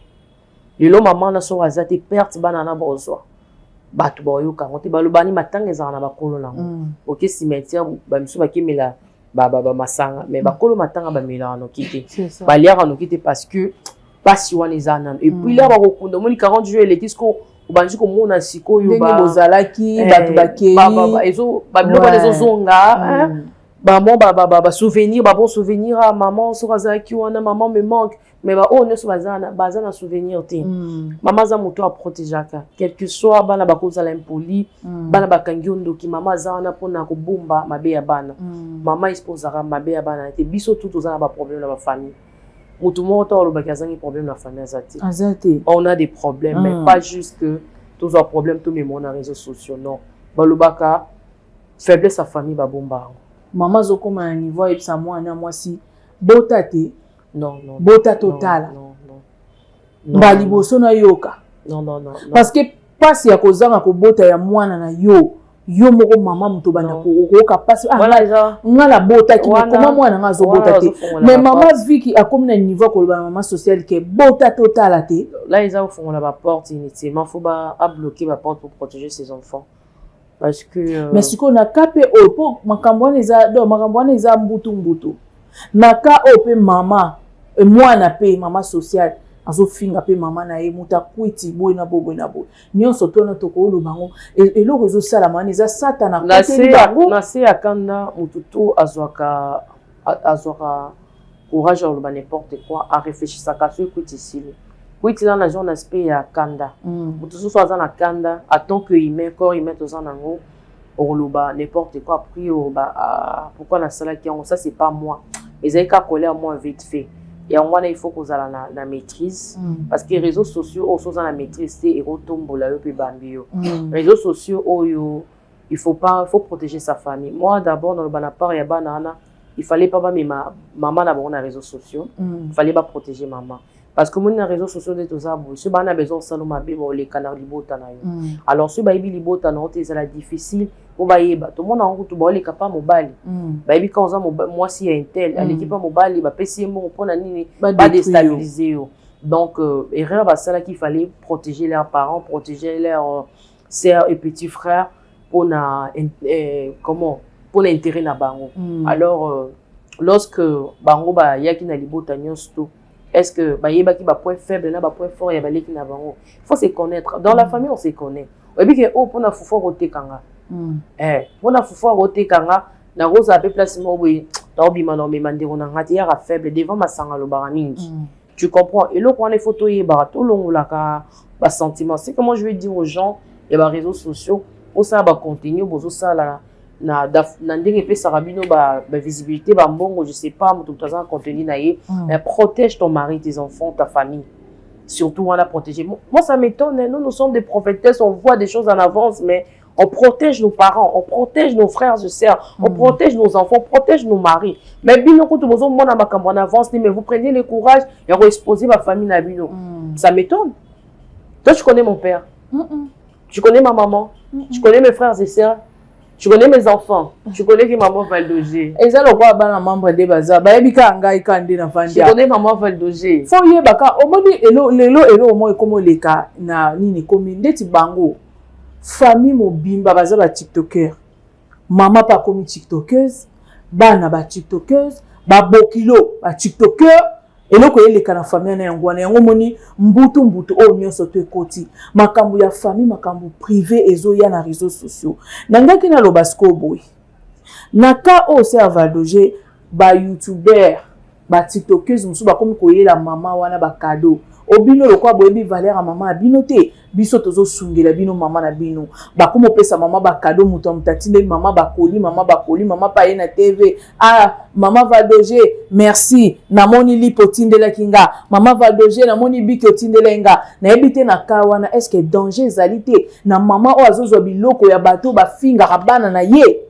lelo maman na so azate perte bana na bozwa batu boyoka ngote balobani matanga ezana na bakolo nango oke cimetière ba misu bakimela ba masanga mais bakolo matanga ba mela no kite baliaka no kite parce que pasi wana ezana et puis là ba kokunda moni 40 jours elekisco ubanji ko mona sikoyo ba bozalaki batu bakei ezo ba biloko lezo zonga ba souvenir ba bon souvenir à maman so bazaki wana maman me manque mais ba on so bazana souvenir te maman za moto a protégeaka quel que soit bana ba kozala impoli bana bakangi ndoki maman za wana pona ko bomba mabe ya bana maman exposera mabe ya bana te biso tout ozana ba problème na ba famille. Tout le monde a des problèmes dans la famille. On a des problèmes, mais pas juste que tous les problèmes, tous les monde dans les réseaux sociaux. Non. Balobaka, faiblesse à famille, babomba. Maman, zo comme un niveau, et ça, moi, si, botate. Non. Bota total. Non. Baliboso na yoka. Non. Parce que pasi ya kozanga kobota ya mwana na yo moko mama muto bana ko pasi nga la bota ki comment mwana nga zo bota te mais mama Vicky a comme na niveau ko ba mama social ke bota totale te là ils ont font la porte initialement faut ba bloquer la porte pour protéger ses enfants parce que mais si qu'on a capé po makambo eza mbutu na ka pe mama mwana pe mama social azo finga pe mama na ye muta kwiti boy na boy nyonso tona toko lo bango eloko ezo sala mani eza satana côté bango na se akanda mututu azwaka courage lo ba n'importe quoi à réfléchir ça kaso kwiti sili kwiti là na genre aspect ya kanda mututu so azana kanda attend que humain corps humain tozana ngo oloba n'importe quoi après pourquoi la sala qui ça c'est pas moi ezai ka coller à moi vite fait. Et en moi, il faut qu'on ait la maîtrise. Parce que les réseaux sociaux, sont dans la maîtrise, c'est les réseaux sociaux, il faut protéger sa famille. Moi, d'abord, dans le banapar, il fallait pas maman d'abord dans les réseaux sociaux. Il fallait pas protéger maman. Parce que moi, dans les réseaux sociaux, si on a besoin de ça, les canards alors, si on a besoin de ça, c'est difficile. Tout le monde en route, les capables mobile. Quand moi, si un tel, l'équipe mobile, pas déstabiliser. Donc, erreur, c'est là qu'il fallait protéger leurs parents, protéger leurs sœurs et petits frères pour l'intérêt na bango. Alors, lorsque bango yaki na libota nyonso, est-ce que yeba ki ba point faible na ba point fort ya ba leki na bango. Il faut se connaître. Dans la famille, on se connaît. Obi ke o pona fufo roté kanga. Pona fufo roté kanga na rosa pe place mo boy ta obima no me mandero na ngati ya faible devant masanga lo baramingi. Tu comprends? Et là, quand les photos y tout long là ka sentiment. C'est comment je vais dire aux gens et les réseaux sociaux au ça ba contenu bozo ça là na ndenge pe sarabino ba visibilité ba mbongo je sais pas tout ça contenu na ye protège ton mari, tes enfants, ta famille. Surtout on a protégé. Moi ça m'étonne, nous sommes des prophétesses, on voit des choses en avance mais on protège nos parents, on protège nos frères et sœurs, on protège nos enfants, on protège nos maris. Mais bino ko tozo mona makambo en avance, mais vous prenez le courage et exposer ma famille na bino. Ça m'étonne. Toi tu connais mon père. Tu connais ma maman, tu connais mes frères et sœurs. Tu connais mes enfants. Tu connais que maman Valdoger. Et ça, le quoi, ben, membre de Baza. Bah, il y a un gars qui est en train de dire. Tu connais maman Valdoger. Faut y baka. Au moins, elo, au moins, comme les cas, na, ni commune, des petits bango. Famille mobimba, baza ba TikToker. Maman pas comme TikTokeuse. Bana ba TikTokeuse. Ba bokilo, ba TikToker. Eloko yeleka na famille na yango na yango moni mbutu o nyonso to ekoti makambo ya famille makambo privé ezo ya na réseaux sociaux nangaki na lobasko boy naka o se Valdoger ba youtuber ba tiktokeuse musu ba komi koyela mama wana ba cadeau obino lokwa boyebi valeur ya mama abino te biso tozo sungela bino mama na bino ba komo pesa mama ba cadeau muto mutatinde mama ba koli mama pa ye na TV mama Valdoger merci namoni lipotindela kinga mama Valdoger namoni biki otindela nga na ebite na kawana est-ce que danger ezalité na mama o azozwa biloko ya bato ba finga rabana na ye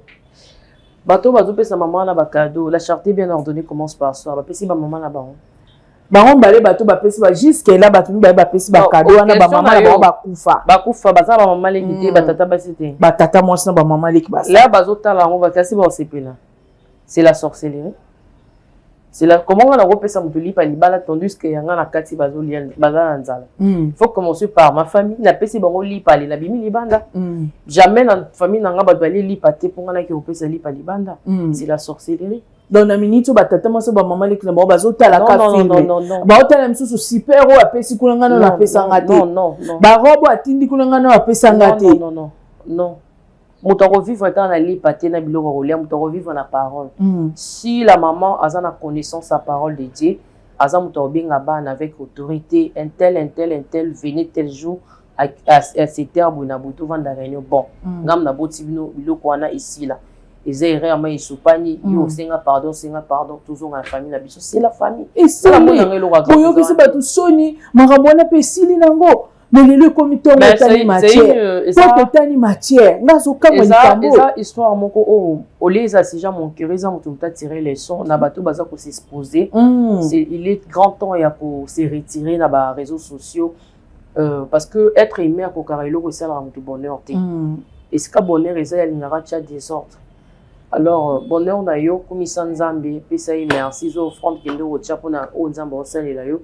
bato bazo pesa mama na ba cadeau la charité bien ordonnée commence par soi ba pesi ba mama na ba bango balé bato ba pesi ba jusque là bato ba pesi ba cadeau wana ba mama na ba kufa baza ba mama leki te batata basite batata mwasi na ba mama leki basa là bazo tala ngo bakasi ba osepela c'est la sorcellerie c'est la comment on a repéré ça mutuli pa libala tandis que yanga na kati bazo lian baza nzala faut commencer par ma famille na pesi bango lipa la bimi libanda jamais dans famille nanga ba bali lipa te pour ngana ki repesa lipa libanda c'est la sorcellerie. Dans la minute où batata moi ça ba maman les clients ba zo tala ka film ba otala msusu super o apesi kulanga na pesa ngate non ba robo atindi kulanga na pesa ngate non muto revivre dans la lipaté na biloko rolia muto revivre na parole si la maman a na connaissance sa parole de Dieu aza muto benga bana avec autorité un tel venez tel jour à cette terre na butu vanda réunion bon ngam na boti biloko wana ici là les erreurs mais soupani yo senga pardon toujours dans la famille na biso c'est la famille et c'est la monangelo wa ko yo kisi batu soni marabona pe sili nango mais le comité tani matière pour tani matière ngazo kamwa likambo eza histoire moko o les asija mon cœur mutu muta tirer les sons na bato baza ko s'exposer il est grand temps ya ko se retirer na ba réseaux sociaux parce que être aimé à Kokarelo, c'est la tout bonheur. Et ce que bonheur, il y a une désordre. Alors, bonheur, na yo, comme sans Zambie, puis ça y merci, zo offrande qui nous retient pour na on Zambie au sein là yo.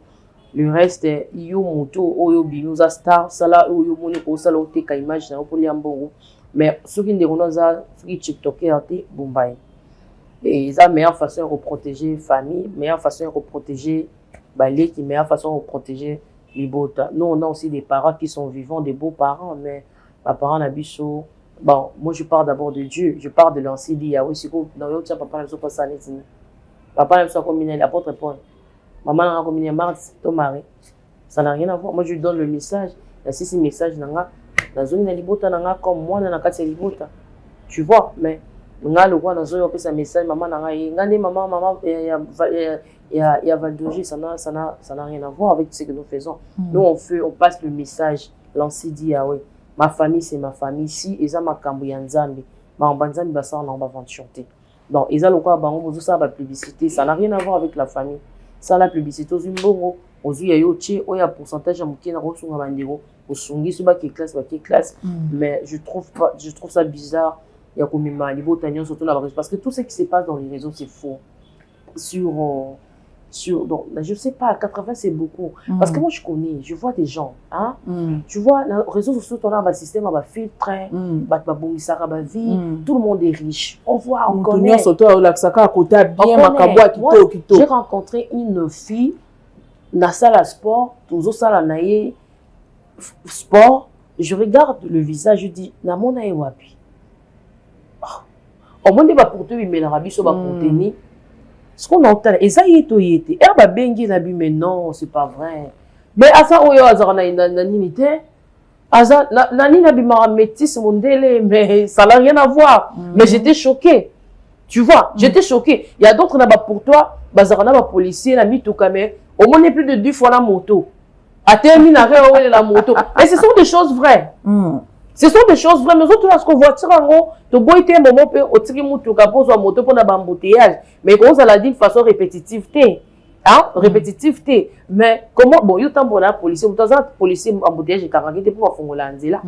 Le reste, yo moto, oyo binuza star, sala oyo moni ko sala ote ka image na pour liambo. Mais ceux qui ne ça, qui TikToker ate bombay. Et ça meilleure façon de protéger famille, meilleure façon de protéger balé, qui meilleure façon de protéger les bota. Nous on a aussi des parents qui sont vivants, des beaux parents, mais mes parents n'habitent. Bon, moi je parle d'abord de Dieu, je parle de l'ancien Yahweh. Si vous n'avez pas le pas ça, papa n'a pas combiné l'apôtre Paul, maman n'a pas combiné Marthe, ton mari. Ça n'a rien à voir. Moi je lui donne le message. Il y a six messages dans la zone de Libota, comme moi dans la carte Libota. Tu vois, mais nga le roi dans zone on message maman n'a rien. Maman, il y a Valdogé, ça n'a rien à voir avec ce que nous faisons. Nous on passe le message, l'ancien Yahweh. Ma famille, c'est ma famille. Ici, ils ont ma Nzambi. Ma Nzambi, ça, on va chanter. Donc, ils ont le quoi, ça, la publicité. Ça n'a rien à voir avec la famille. Ça, la publicité, aux Zimbongo, aux Uyayoche, il y a un pourcentage de Mouki, na Rosunga Bandero, aux Sungi, sur qui classe. Mais je trouve ça bizarre. Il y a comme une manibo, Tanyon, surtout la parce que tout ce qui se passe dans les réseaux, c'est faux. Donc, je sais pas, 80 c'est beaucoup. Parce que moi je connais, je vois des gens, hein. Tu vois, les réseaux sociaux, on a un système, on va filtrer, tout le monde est riche. On voit, on connaît. J'ai rencontré une fille, dans la sport, toujours ça la naïe, sport, je regarde le visage, je dis, na mon naïe wapi. Au moins, il va pour te, mais la rabi, ça va contenir. Ce qu'on entend, et ça y est, herba bengi nabi, mais non, c'est pas vrai. Mais à ça, oyo azar na ninité, azar na ni nabi mara métis mondele, mais ça n'a rien à voir. Mais j'étais choquée, tu vois, j'étais choquée. Il y a d'autres là-bas pour toi, bazar na ba policier, na mi tout camé, au moins n'est plus de 2 fois la moto. A terminé la moto. Mais ce sont des choses vraies. Ce sont des choses vraies. Mais autres, lorsqu'on voit ça, tu bois un moment, au tir moutou, capose ou moto pour un embouteillage. Mais comment ça l'a dit de façon répétitive, hein? Répétitive, mais comment, bon, il y a tant pour la police, ou tant policier embouteillage et caractère pour faire un là.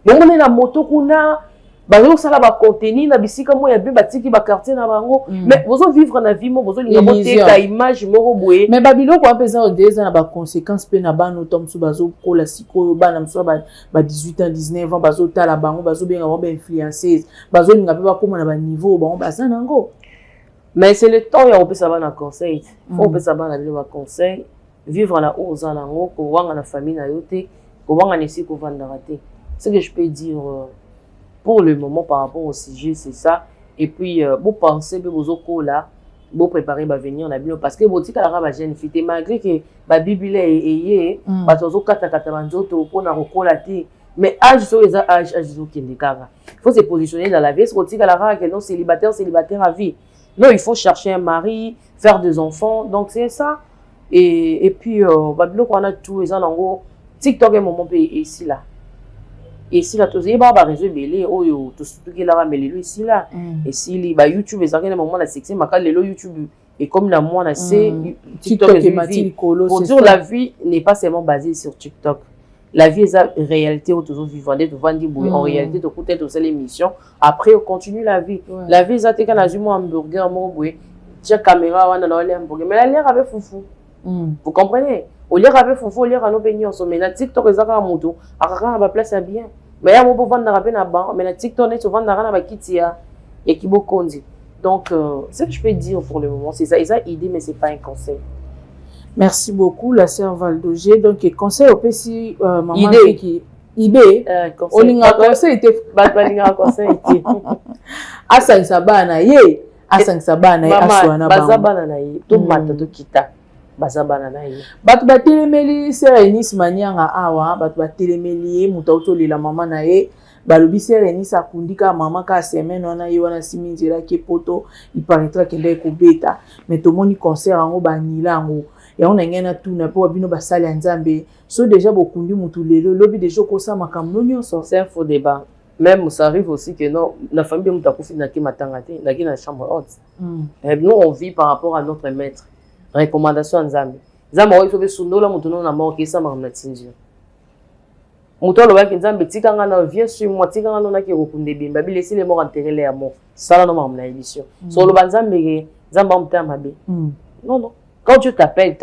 Mais on est la moto qu'on a, bah, ça va contenir, na bisi comme moi, il y a bien bâti qui va quartier na bango. Mais vous allez vivre na vie, vous allez monter ta image, moroboué. Mais Babylon, quoi, pesant au désir, na ba conséquences, pe na ban, autom sous bazo, pro la siko, ban, na mso, ba 18 ans, 19 ans, bazo, ta la bango, bazo, bien, on va influencer, bazo, il n'y a pas comment na ba niveau, bon, bah, ça, nango. Mais c'est le temps, on peut savoir un conseil. On peut savoir un conseil. Vivre à la haut, aux alentours, qu'on voit la famille, qu'on voit un essai, qu'on va rater. Ce que je peux dire pour le moment par rapport au sujet, c'est ça. Et puis, vous pensez que vous êtes là, vous préparez à venir en Abino. Parce que vous dites que la jeune fille, malgré que la Bible est parce que vous êtes mais âge, il faut se positionner dans la vie. Est-ce que la non célibataire à vie? Non, il faut chercher un mari, faire des enfants. Donc, c'est ça. Et puis, on a tout. TikTok est un moment ici, là. Et si là, tu sais, bah, réseau belé, oh, tout ce qui est là, mais les ici, là. Et si, bah, YouTube, ils ont un moment, la section, ma cale, le YouTube. Et comme la moi, on sait, TikTok est vie. Pour dire, la vie n'est pas seulement basée sur TikTok. La vie est une réalité où toujours vivant, en réalité, tu écoutes toutes ces émissions. Après, on continue la vie. La vie, c'est quand on a un hamburger, tu as caméra, on a un hamburger. Mais la l'air avec foufou. Vous comprenez? Au lieu avec foufou, au lieu avec nos beignets, mais la TikTok, ils ont un moto. À la place, c'est bien. Mais il y a un moment où on a un banc, mais la TikTok, on a un kitia et qui est kondi. Donc, ce que je peux dire pour le moment, c'est ça. Ils ont idée, mais ce n'est pas un conseil. Merci beaucoup, la sœur Valdogé. Donc, conseil au PC, maman qui idée. On a conseil était Asa sabana ye, asa sabana ye aswana ba. Bazabana na ye, to mata to kita. Bazabana na ye. Batu batelemeli Serenis Manianga awa, batu batelemeli muta otolela mama na ye. Balobi Serenis akundika mama ka semaine wana ye wana siminzira ke poto, il paraîtra qu'elle est kobeta. Mais to moni concert ango banila ango. Et on a ngena tout na po bino basali nzambe so déjà bokundi mutu lelo lobi déjà ko sa makamno nyonso. C'est un faux débat. Même ça arrive aussi que non la famille de mutakufi na ki matangate na ki na chambre haute. Nous on vit par rapport à notre maître. Recommandation nzambe. Nzambe o ifobe sundola mutu na mort ki sa makamna tinjio. moto aloba ki nzambe tikanga na viens sur moi tikanga na ki rokunde bimba bi laisser les morts enterrer les morts ça non ma édition so lo banzambe ke nzamba mutama mabe non quand Dieu t'appelle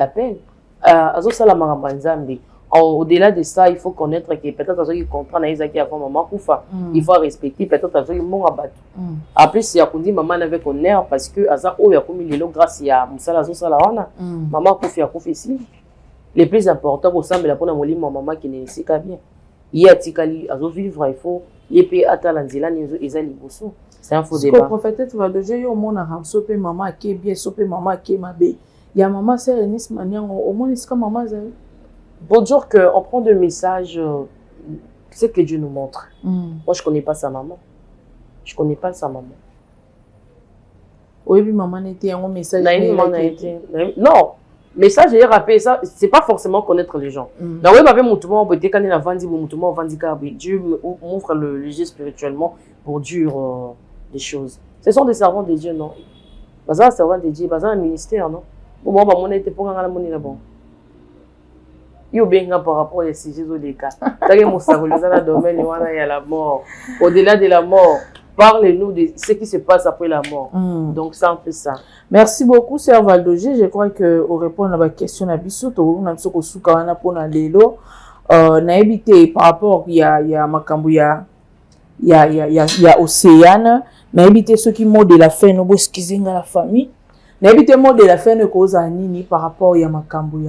azo sala maramba nzambe au-delà de ça il faut connaître que peut-être azo qui comprendre Isaac avant maman kufa il faut respecter peut-être azo qui mon abat en plus il y a kundi maman avec honneur parce que aza o ya komi lelo grâce ya musala azo sala wana maman kufi ya kufi ici les plus importants au semble la pona molimo maman qui ne sait pas bien il a tikali azo vivre il faut yepé atala nzela nizo ezali boso c'est un faux débat. Le prophète va de Dieu au monde a sopé maman qui est bien sopé maman qui est mabe. Il y a maman c'est Renis manian au monde est comme maman c'est pour dire que on prend de messages c'est que Dieu nous montre. Moi je connais pas sa maman. Je connais pas sa maman. Oui, maman était un message. Non. Message j'ai rappelé ça, c'est pas forcément connaître les gens. Donc oui, m'avait moutouma beauté quand il a vendu moutouma vendu car Dieu m'ouvre le jeu spirituellement pour dire des choses. Ce sont des servants de Dieu, non? Bazar servant de Dieu, bazar un ministère, non? Bon bah mon était pour la monnaie là bon. Yo benga par rapport à ces Jésus des cas. T'as que Moussa dans le domaine où il y a la mort. Au-delà de la mort. Parlez-nous de ce qui se passe après la mort. Donc, c'est un peu ça. Merci beaucoup, Sœur Valdogé. Je crois qu'on répond à la question à Bissot. On a dit que on a pour Lelo. Naïbité par rapport il y a Makambu, il y a Océane. Naïbité ceux qui mot de la fin, nous excusez la famille. Naïbité mot de la fin ne cause à Nini par rapport il y a Makambu.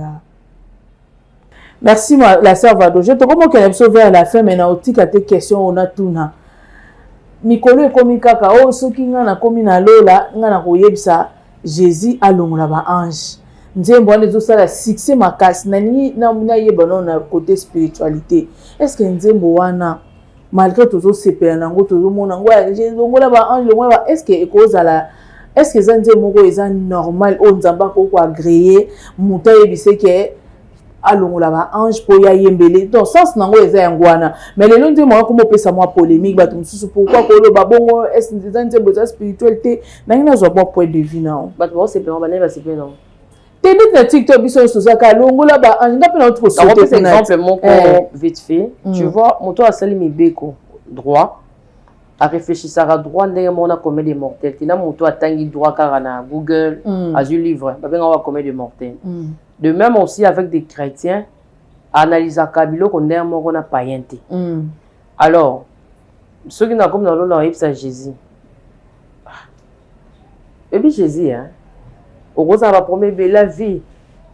Merci la Sœur Valdogé. Tu comment qu'elle a sauvé à la fin, mais na otika tes questions on a tout na. Mikolo ekomi kaka o soki nga na komi na lola nga na koyebisa Jésus alongola ba ange nzembo wana ezosala succès makasi na yeba na côté spiritualité est-ce que nzembo wana malgré tozosepela nango tozomona ngo longola ba ange longola est-ce que ekozala est-ce que nzembo moko eza normal o nzamba ko agréer muta yebise ke alongola ba ange po ya yembele donc sens nango eza yangwana mais lelo nzembo moko mo pesa moi polémique bato mususu pourquoi ko lo ba bongo est nzembo za spiritualité nangina zo bon point de vue non bato bo sepela ba neba sepela non tende na TikTok biso sozaka longola ba ange ndape na autre sauter par exemple moko vite fait tu vois moto asali mibeko droit a réfléchir ça droit ndenge mona commet des mortels tina moto atangi droit car na Google a du livre ba benga wa commet des mortels. De même aussi avec des chrétiens, analyse à Kabilo qu'on est mort on a païenté. Alors, ceux qui n'ont comme dans l'eau, c'est Jésus. Et puis Jésus, hein, au rose à la première la vie,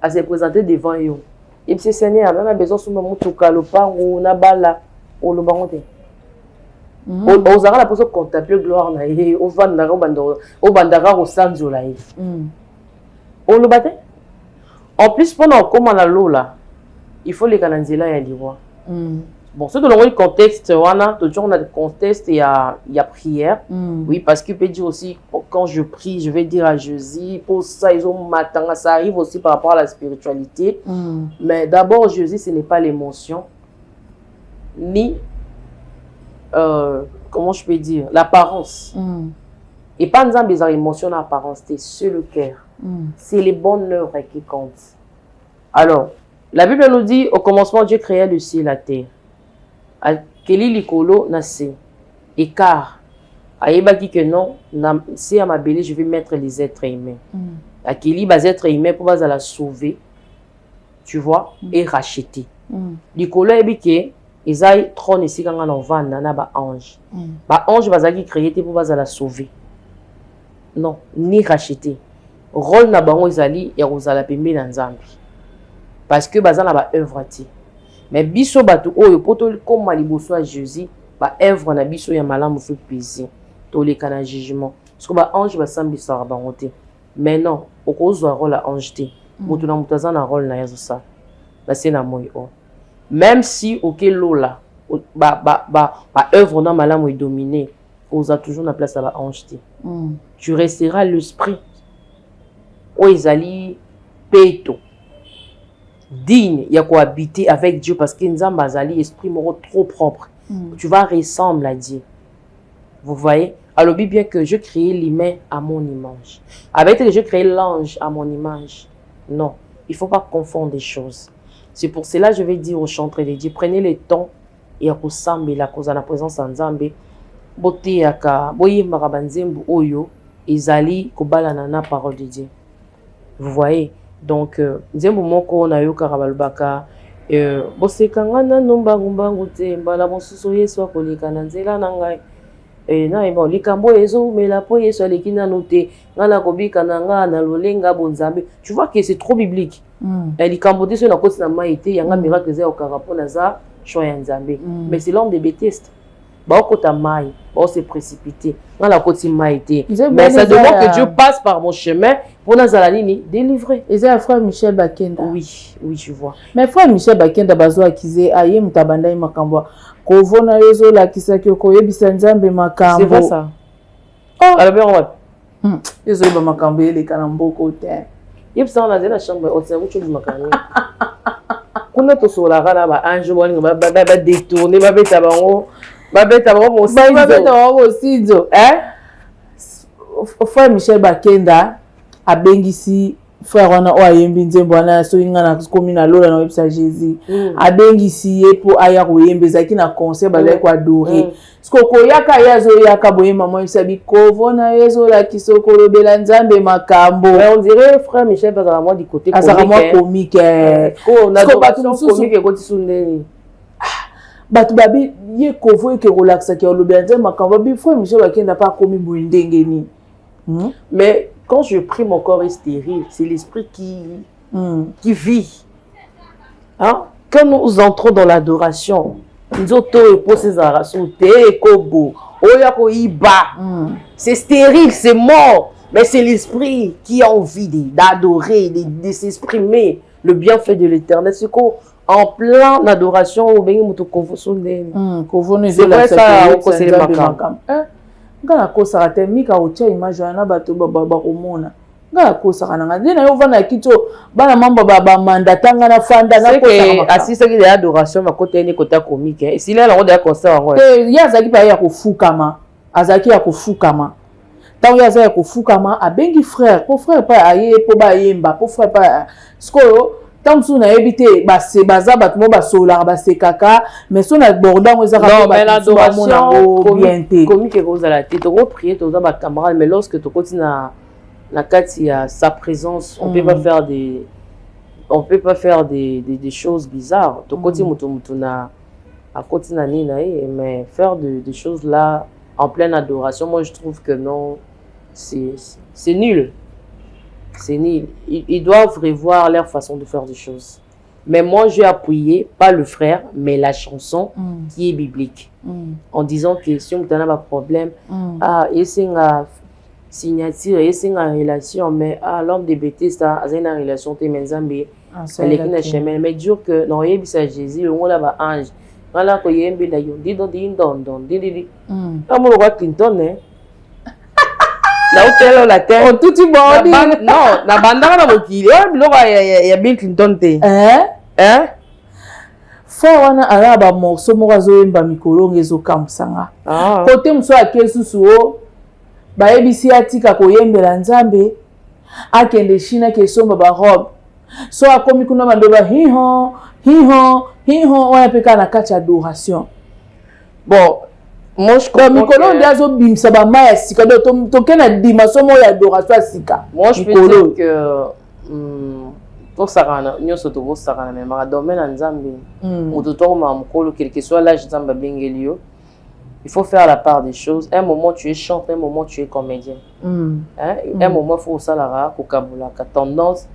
à se présenter devant eux. Et puis Seigneur, on a besoin de mon tout calopa ou on a bala ou le baronté. Aux arts la personne contempler gloire na ye, au bandara au sanzo la ye. On le battait. En plus, pendant comment la lola, il faut les cananzela et l'ivoire. Bon, ce que l'on voit le contexte, on a toujours le contexte, il y a prière. Oui, parce qu'il peut dire aussi, quand je prie, je vais dire à Jésus, pour ça, ils ont matin, ça arrive aussi par rapport à la spiritualité. Mais d'abord, Jésus, ce n'est pas l'émotion, ni, comment je peux dire, l'apparence. Et pas en des émotions d'apparence, c'est le cœur. C'est les bonnes œuvres qui comptent. Alors, la Bible nous dit, au commencement, Dieu créa le ciel et la terre. Keli likolo nase. Et car, aïeba dit que non, c'est à ma belle, je vais mettre les êtres humains. Keli, les êtres humains, pour la sauver, tu vois, et racheter. Likolo, et que, ils aient trône ici quand on va, nana ba ange. Ba ange, va créer pour la sauver. Non, ni racheter. Rôle na bango ezali ya kozala pembe na nzambe parce que bazana ba œuvre ti mais biso bato oyo poto comme liboso ya Jésus ba œuvre na biso ya malamu fait plaisir to le kana jugement parce que ba ange ba sambisa bango te mais non okozwa rôle à ange te moto na moto azana rôle na yazo ça ba c'est na moyo o même si okelola ba œuvre na malamu est dominée oza toujours na place à ba ange te tu resteras l'esprit où ils allaient péto digne il y a quoi habiter avec Dieu parce que nous avons esprit moro trop propre tu vas ressembler à Dieu vous voyez alors bien que je crée l'humain à mon image avec que je crée l'ange à mon image non il faut pas confondre des choses c'est pour cela je vais dire aux chantres de Dieu prenez le temps ya kosambela kozala na présence ya Nzambe boteyaka boyembaka banzembo oyo ezali kobalana na parole de Dieu. Vous voyez, donc nzembo moko na yokaka balobaka bosekanga na nombangu te mbala mosusu Yesu akoleka na nzela na ngai na bon likambo ezomela po Yesu aleki nanu te nga na kobika na nga na lolenga bonzambe. Tu vois que c'est trop biblique. Likambo te so na koti na mai te yanga miracle eza okaka po na za choix ya Nzambe. Mais c'est l'homme de Bethesda. Baokota mai, bao se précipiter. Nga la koti mai te. Mais ça demande que Dieu passe par mon chemin pour nazala nini délivrer. Et c'est frère Michel Bakenda. Oui, oui, je vois. Mais frère Michel Bakenda bazo akize aye mutabanda yi makambo. Kovona yezo la kisaki koyebisa Nzambe makambo. C'est vrai ça. Oh, alors on va. Yezo ba makambo ele kana mboko te. Yebisa na zela chambre au sein où makambo. Kuna to sola kana ba ange boni ba détourner ba beta bango. Ba beta bango sizo. Frère Michel Bakenda abengisi frère wana o ayembi nzembo wana so inga na komina lola na websa Jésus abengisi ye po aya koyembeza ki na concert balai ko adorer sko ko yaka yazo yaka boyema mo isabi kovona yezo la kisoko lobela Nzambe makambo. On dirait frère Michel bazala moi du côté comique ko na comique ko tisundeni batu babi ye kovo e ke relaxa ki lobela Nzambe makambo bi frère Michel Bakenda pas komi boindengeni. Mais quand je prie, mon corps est stérile. C'est l'esprit qui vit. Hein? Quand nous entrons dans l'adoration, c'est stérile, c'est mort. Mais c'est l'esprit qui a envie d'adorer, de s'exprimer le bienfait de l'Éternel. C'est qu'en plein adoration, c'est vrai ça, c'est le makam. Ngana kosaka te mika otia image na bato ba komona ngana kosaka na ngana yo vana kito bana mambo ba mandatanga na fanda na kosaka assiste ki adoration ma côté ni côté comique et si là on a concert en vrai ya zaki pa ya kofukama azaki ya kofukama tant ya zaki kofukama abengi frère po frère pa aye po ba yemba po frère pa skolo tant que na ebité ba se baza bat mo ba sola ba se kaka mais son na bordan o zaka ba l'adoration comique ko za la tête to prier to za ba camarade mais lorsque to continue na kati ya sa présence on peut pas faire des choses bizarres to continue mutu na à continue na nina mais faire des choses là en pleine adoration moi je trouve que non c'est nul. C'est nul. Ils doivent revoir leur façon de faire des choses. Mais moi, j'ai appuyé, pas le frère, mais la chanson qui est biblique. En disant que si on a un problème, il y a une signature, il y a une relation, mais l'homme de Bethesda a une relation, mais dur que non, il y a Jésus, on a un ange. On a un Clinton, la terre. Oh, tout est bon. Non, la banda na mokili. Ya Bill Clinton te. Frère wana araba morceau moko azoyemba mikolo ngezo kamsanga. Côté muso akesusu o bayebisi atika koyembela Nzambe akende China kesomba ba robe. So akomi kuna bandoba hiho on apeka na kati adoration. Bon, moi je comprends mikolo ndazo bimsa ba maya sika do to kena dimension mo ya adoration sika. Moi je peux dire que pour sarana nyoso to bo sarana mais ma domaine en Nzambe mutu to ma mukolo quel que soit l'âge Nzamba bengelio il faut faire la part des choses. Un moment tu es chanteur, un moment tu es comédien. Un moment faut salara ko kabula ka tendance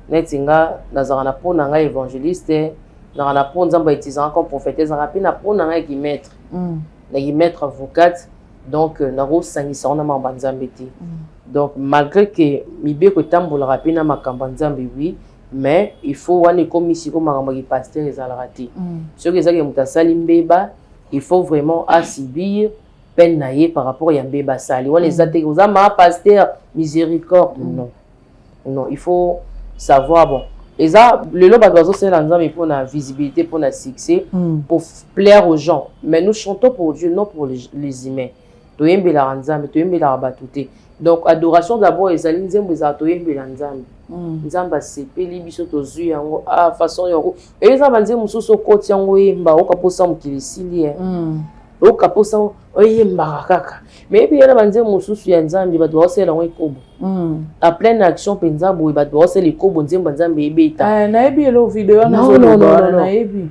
netinga nazarana po nanga évangéliste nanga po Nzamba utilisant comme prophétesse nanga na po nanga qui maître. Na maître avocate donc naro sangisa na mamba Nzambe te. Donc malgré que mibe ko tambola rapina makamba Nzambe oui mais il faut wane comme ici comme makamba ki pasteur ezalati. Ce que ça que mutasali mbeba il faut vraiment assibir peine naie par rapport à mbeba sali wane ezate ko zama pasteur miséricorde non il faut savoir bon et ça le loba doit aussi Nzambe pour la visibilité pour la succès pour plaire aux gens mais nous chantons pour Dieu non pour les humains. Toyembela Nzambe toyembela batute Donc adoration d'abord ezali nzembo za toyembela nzambe. Nzamba sepeli biso tozwi yango façon yoko. Eza banze mususu koti yango yemba okaposa mukilisili. Okaposa oyemba kaka. Mais puis yana banze mususu ya nzambe ba doit osela ngo ikobo. A pleine action penza boy ba doit osela ikobo nzembo nzambe ebeta. Na ebi elo video na non. Na ebi.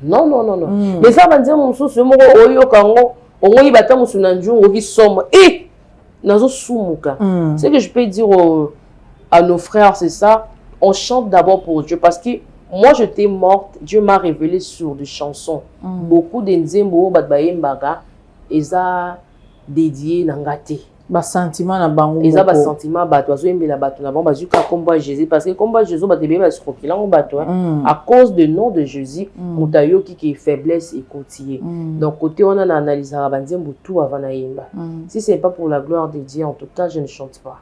Non. Mais ça banze mususu moko oyoka ngo ongoyi bata musu na njungo ki somo. Nazo sumuka. Ce que je peux dire à nos frères, c'est ça. On chante d'abord pour Dieu parce que moi, j'étais morte. Dieu m'a révélé sur des chansons. Beaucoup de nzembo batbayembaga eza dédié nangate. Ba sentiment na bango. Eza ba sentiment bato azoyembela bato na bango bazuka combat Jésus parce que combat Jésus batebe ba skrokila ngo bato à cause du nom de Jésus mutayo qui est faiblesse et côtier. Donc côté on a analysé la banzembo tout avant na yemba. Si c'est pas pour la gloire de Dieu en tout cas je ne chante pas.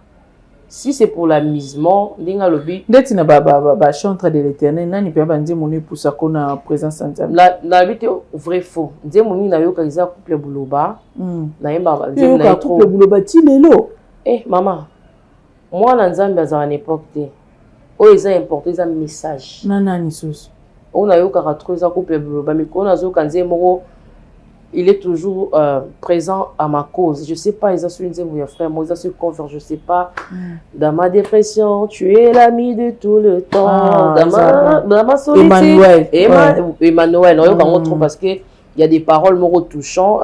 Si c'est pour l'amusement, ndinga lobi. Ndeti na ba chantre de l'Éternel nani pe banzembo ne poussa kona présence nzambe. La vérité vrai faux. Nzembo ni na yo kaza couple buloba. Na yemba banzembo na trop. Couple buloba ti lelo. Maman. Moi na nzambe à l'époque té. O eza importé un message. Nani sos. On a yo ka trop za couple buloba mais qu'on a zo kanzembo il est toujours présent à ma cause. Je sais pas, ils ont su une mon frère, moi ils ont su convaincre, je sais pas. Dans ma dépression, tu es l'ami de tout le temps. Dans ma solitude. Emmanuel. Non, on retrouve parce que il y a des paroles me touchantes.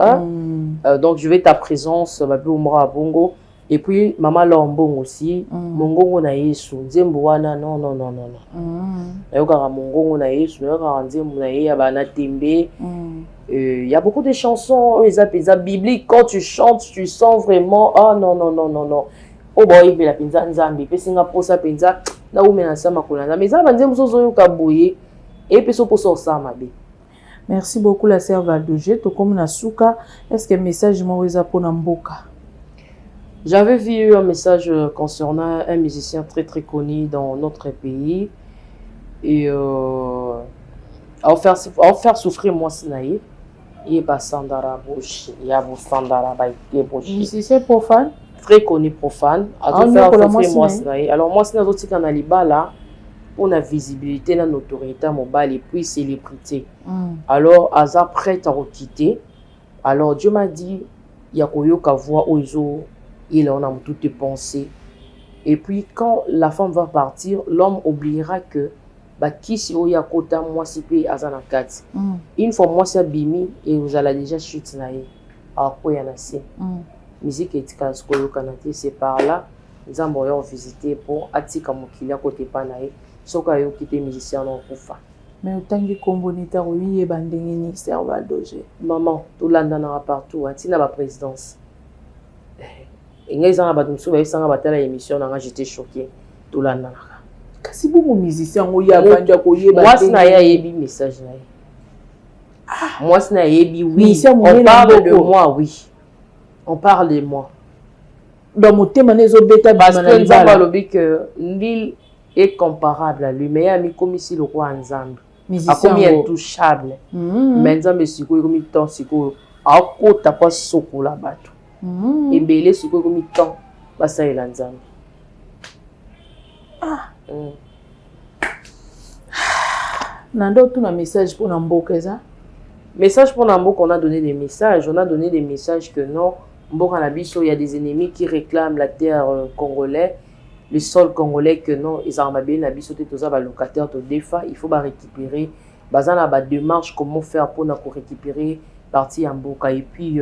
Donc je vais ta présence, ma peu à bongo. Et puis maman Lambong aussi, mongongo na Yesu, nzembo wana non. Ayokara mongongo na Yesu, ayokara nzembo na ye abana tembe. Il y a beaucoup de chansons bibliques. Quand tu chantes, tu sens vraiment non. Oh boy, la pinza nzambi, pe singa posa pinza na umena sama kolanda. Mais ça banze musozo yo kaboye et puis so poso sama be. Merci beaucoup la sœur Valdogé, to comme na suka. Est-ce que message mo weza pona mboka? J'avais vu un message concernant un musicien très très connu dans notre pays et à faire souffrir moi Sinaï. Il est pas Sandara Boshi, il y a Sandara Boshi. Musicien profane? Très connu profane. À faire souffrir moi Sinaï. Alors moi Sinaï aussi quand on a les là, on a visibilité, la notoriété mobile et puis célébrité. Alors Aza prête à requitter. Alors Dieu m'a dit, il y a Koyoka voix aux eaux. Il en a toutes les pensées. Et puis, quand la femme va partir, l'homme oubliera que qui si oya kota moi si pe azana kat. Une fois moi c'est bimi et vous allez déjà chuter naïe. Alors quoi y en a c'est. Musique et tika skoyo kanate c'est par là. Nous avons visité pour atika mokili à côté pa naïe. Soka yo kité musicien non kufa. Mais autant que combonita oui et bandengini sœur Valdogé. Maman, tout l'andana partout. Atina ba présidence. Et ils ont battu la émission, j'étais choqué. Tout là, kasi beaucoup musicien oya banja koyeba. Moi c'est na yebi message na. Moi c'est na yebi oui. On parle de moi oui. On parle de moi. Dans mon thème nezo beta parce que nous avons lobby que l'île est comparable à lui mais il y a mis comme ici le roi Nzambe. Musicien intouchable. Mais Nzambe siko comme temps siko a kota pas sokola bato. Et belé siko comme temps basa ela Nzambe. Nando tout un message pour Namboka ça. Message pour Namboka, on a donné des messages. On a donné des messages que non, Mboka Nabiso, il y a des ennemis qui réclament la terre congolaise, le sol congolais que non, ils ont bien Nabiso Tetoza va locataire de défa, il faut ba récupérer. Bazana ba démarche comment faire pour récupérer partie en Mboka et puis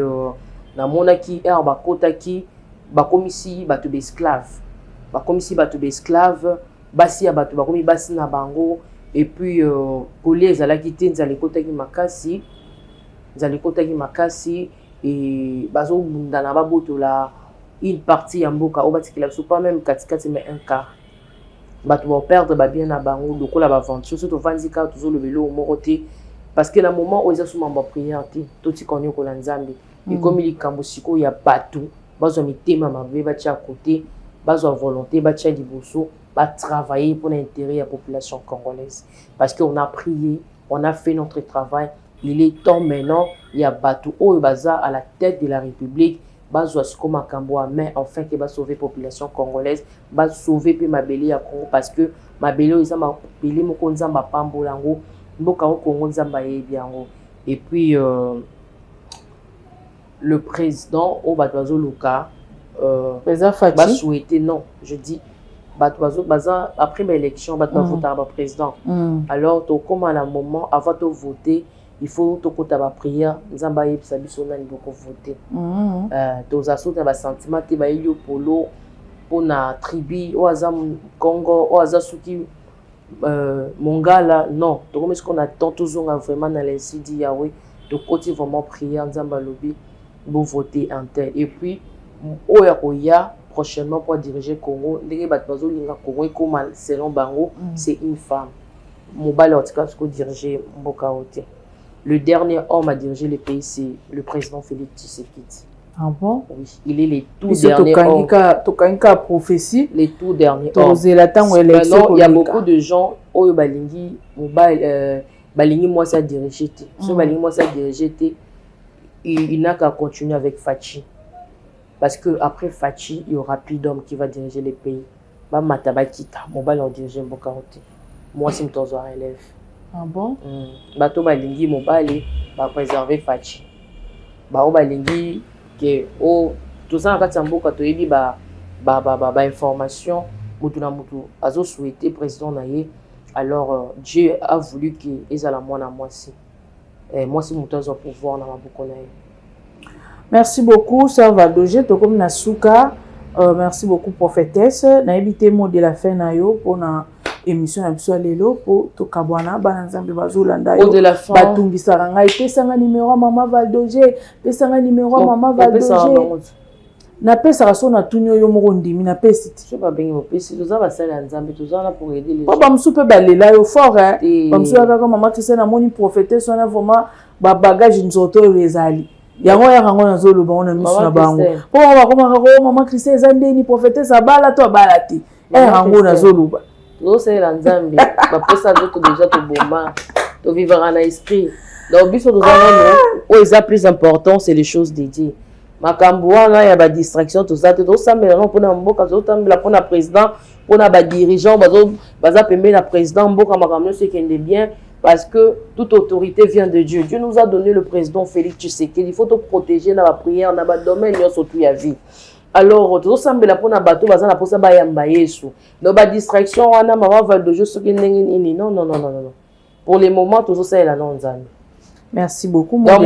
na mona qui est ba kota qui ba komisi ba to esclave. Ba komisi ba to esclave, basi ya ba to ba komi basi na bango. Et puis, Collier, ils allaient quitter, ils allaient côté Makasi, et Bazo Bundanaba Botola, une partie en Boka, au bâti qu'il a pas même 4 mais un quart. Tu vas perdre bien à Bango, le coup là-bas, surtout 20 cas, toujours le vélo au Moroté, parce que le moment où ils ont souvent ma prière, tout ce qu'on est au Lanzambi, et comme il y a Kambosiko, il y a partout, Bazo Mitema, ma vie, Batia à côté, Bazo à volonté, Batia Liboso. Travailler pour l'intérêt de la population congolaise. Parce qu'on a prié, on a fait notre travail. Il est temps maintenant, il y a Batou Oyo Baza à la tête de la République. bazwa siko makambo mais enfin que va sauver population congolaise, va sauver pe mabele ya Congo parce que mabele eza mabele moko nzamba pambola ngo mboka au Congo nzamba yebi yango. Et puis le président au Batwazo Luka va souhaiter, non, je dis Batwazo baza après l'élection Batwazo voter le président. Alors to comme à un moment avant de voter, il faut to kota ba prière nzamba yebisa biso na ndoko voter. To za sauter ba sentiment te ba yo polo pona tribu o azam Congo o azasuki Mongala, non. Donc, est-ce qu'on attend toujours vraiment dans les CD Yahweh de côté vraiment prier en Zamba Lobby pour voter en tel. Et puis, Oya prochainement pour diriger Congo, Congo selon Bango, c'est une femme. Mobile en tout cas, pour diriger Mboka Ote. Le dernier homme à diriger le pays, c'est le président Félix Tshisekedi. Ah bon? Oui, il est les tout derniers hommes. Prophétie. Les tout derniers hommes. Maintenant, il y a beaucoup de gens qui balingi moi ça diriger. Ce balingi moi ça diriger, il n'a qu'à continuer avec Fachi. Parce que après Fachi, il y aura plus d'hommes qui va diriger les pays. Ba Matabakita, mon bal en diriger Mbokaote. Moi c'est mon élève. Ah bon? Bato balingi mon bal va préserver Fachi. Ba o balingi que tout ça en mboka to yebi ba information mutu na mutu azo souhaité président naye. Alors Dieu a voulu que ezala mwana mwasi. Moi si mutu azo pouvoir na maboko naye. Merci beaucoup Sœur Valdoje to comme Nasuka. Merci beaucoup prophétesse. Na évité mot de la fin na yo pour na émission na biso lelo pour to kabwana ba nzambe bazolanda yo batungisa ranga ipesanga numéro Maman Valdoje, pesanga numéro Maman Valdoje. Na pesa raso na tunyo yo moko ndimi na pesi ti. Je pas bengi mo pesi toza ba sala nzambe toza na pour aider les gens. Ba msupe balela yo fort hein. Ba msupe kaka Maman Christiane moni prophétesse on a vraiment ba bagage nzoto ezali. Yango ya rango na zolo ba on a misu na bango. Po ba koma ko Maman Christiane ezande ni prophétesse abala to abala ti. Rango na zolo ba. Nous c'est l'ensemble. Ma poste d'autres déjà tout bomba. Tu vivre en esprit. Donc biso nous avons les plus important c'est les choses dédiées. Makamboa là il y a ba distraction tout ça tout ça mais non pour na mboka tout la pour na président pour na ba dirigeant baza pembe na président mboka makamno c'est qui est bien parce que toute autorité vient de Dieu. Dieu nous a donné le président Félix Tshisekedi. Il faut te protéger dans la prière dans ba domaine surtout ya vie. Alors, tout ça, mais pour na bateau, bazana pour ça, bayamba yesu. No ba distraction, wana Maman Valdoje soki nengi non. Pour les moments, tout ça est la non nzambe. Merci beaucoup. Donc,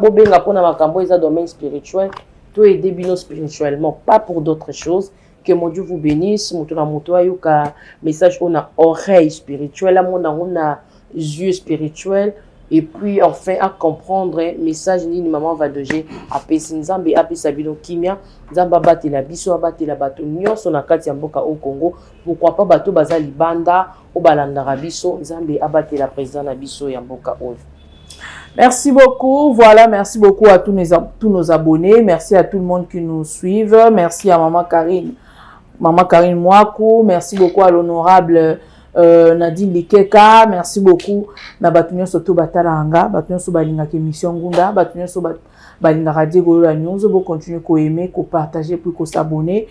bobenga pour na makambo isa domaine spirituel, tout aider bino spirituellement, pas pour d'autres choses. Que mon Dieu vous bénisse, mutuna muto ayuka message on a oreille spirituelle, on a yeux spirituels. Et puis enfin à comprendre message ni Maman Valdoje a pesi nzambe a pesi bino kimia nzamba bati la biso abati la bato nyonso na kati ya mboka au Congo. Pourquoi pas bato bazali banda o balanda rabiso nzambe abati la président na biso ya mboka o. Merci beaucoup. Voilà, merci beaucoup à tous nos abonnés. Merci à tout le monde qui nous suivent. Merci à Maman Karine Mwaku. Merci beaucoup à l'honorable Nadine Likeka, merci beaucoup. Na batunyo soto batalanga, batunyo so balinga ke mission ngunda, batunyo so balinga radio Golo la News, bo continuer ko aimer, ko partager puis ko s'abonner.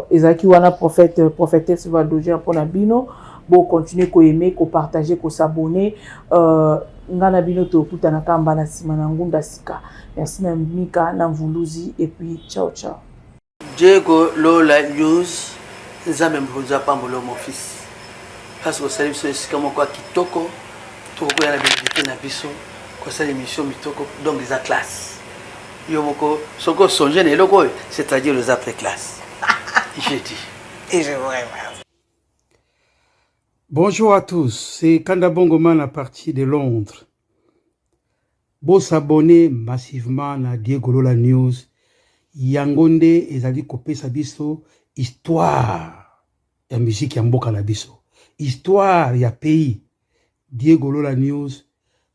Ezaki wana prophétesse Valdoje pona bino, bo continuer ko aimer, ko partager, ko s'abonner. Ngana bino to kutana kamba na sima na ngunda sika. Merci na Mika na Mvuluzi et puis ciao. Diego Lola News, nzambe mbuza pambolo mon fils. Parce que ça c'est comme quoi kitoko to ko yana bénéfice na biso ko ça l'émission mitoko donc les atlas yo moko soko songer ne loko c'est-à-dire les après classe. Je dis et je vous remercie. Bonjour à tous, c'est Kanda Bongoman à partir de Londres. Beau s'abonner massivement à Diego Lola News. Yangonde ezali kopesa biso histoire ya musique ya mboka na biso. Histoire ya pays. Diego Lola News,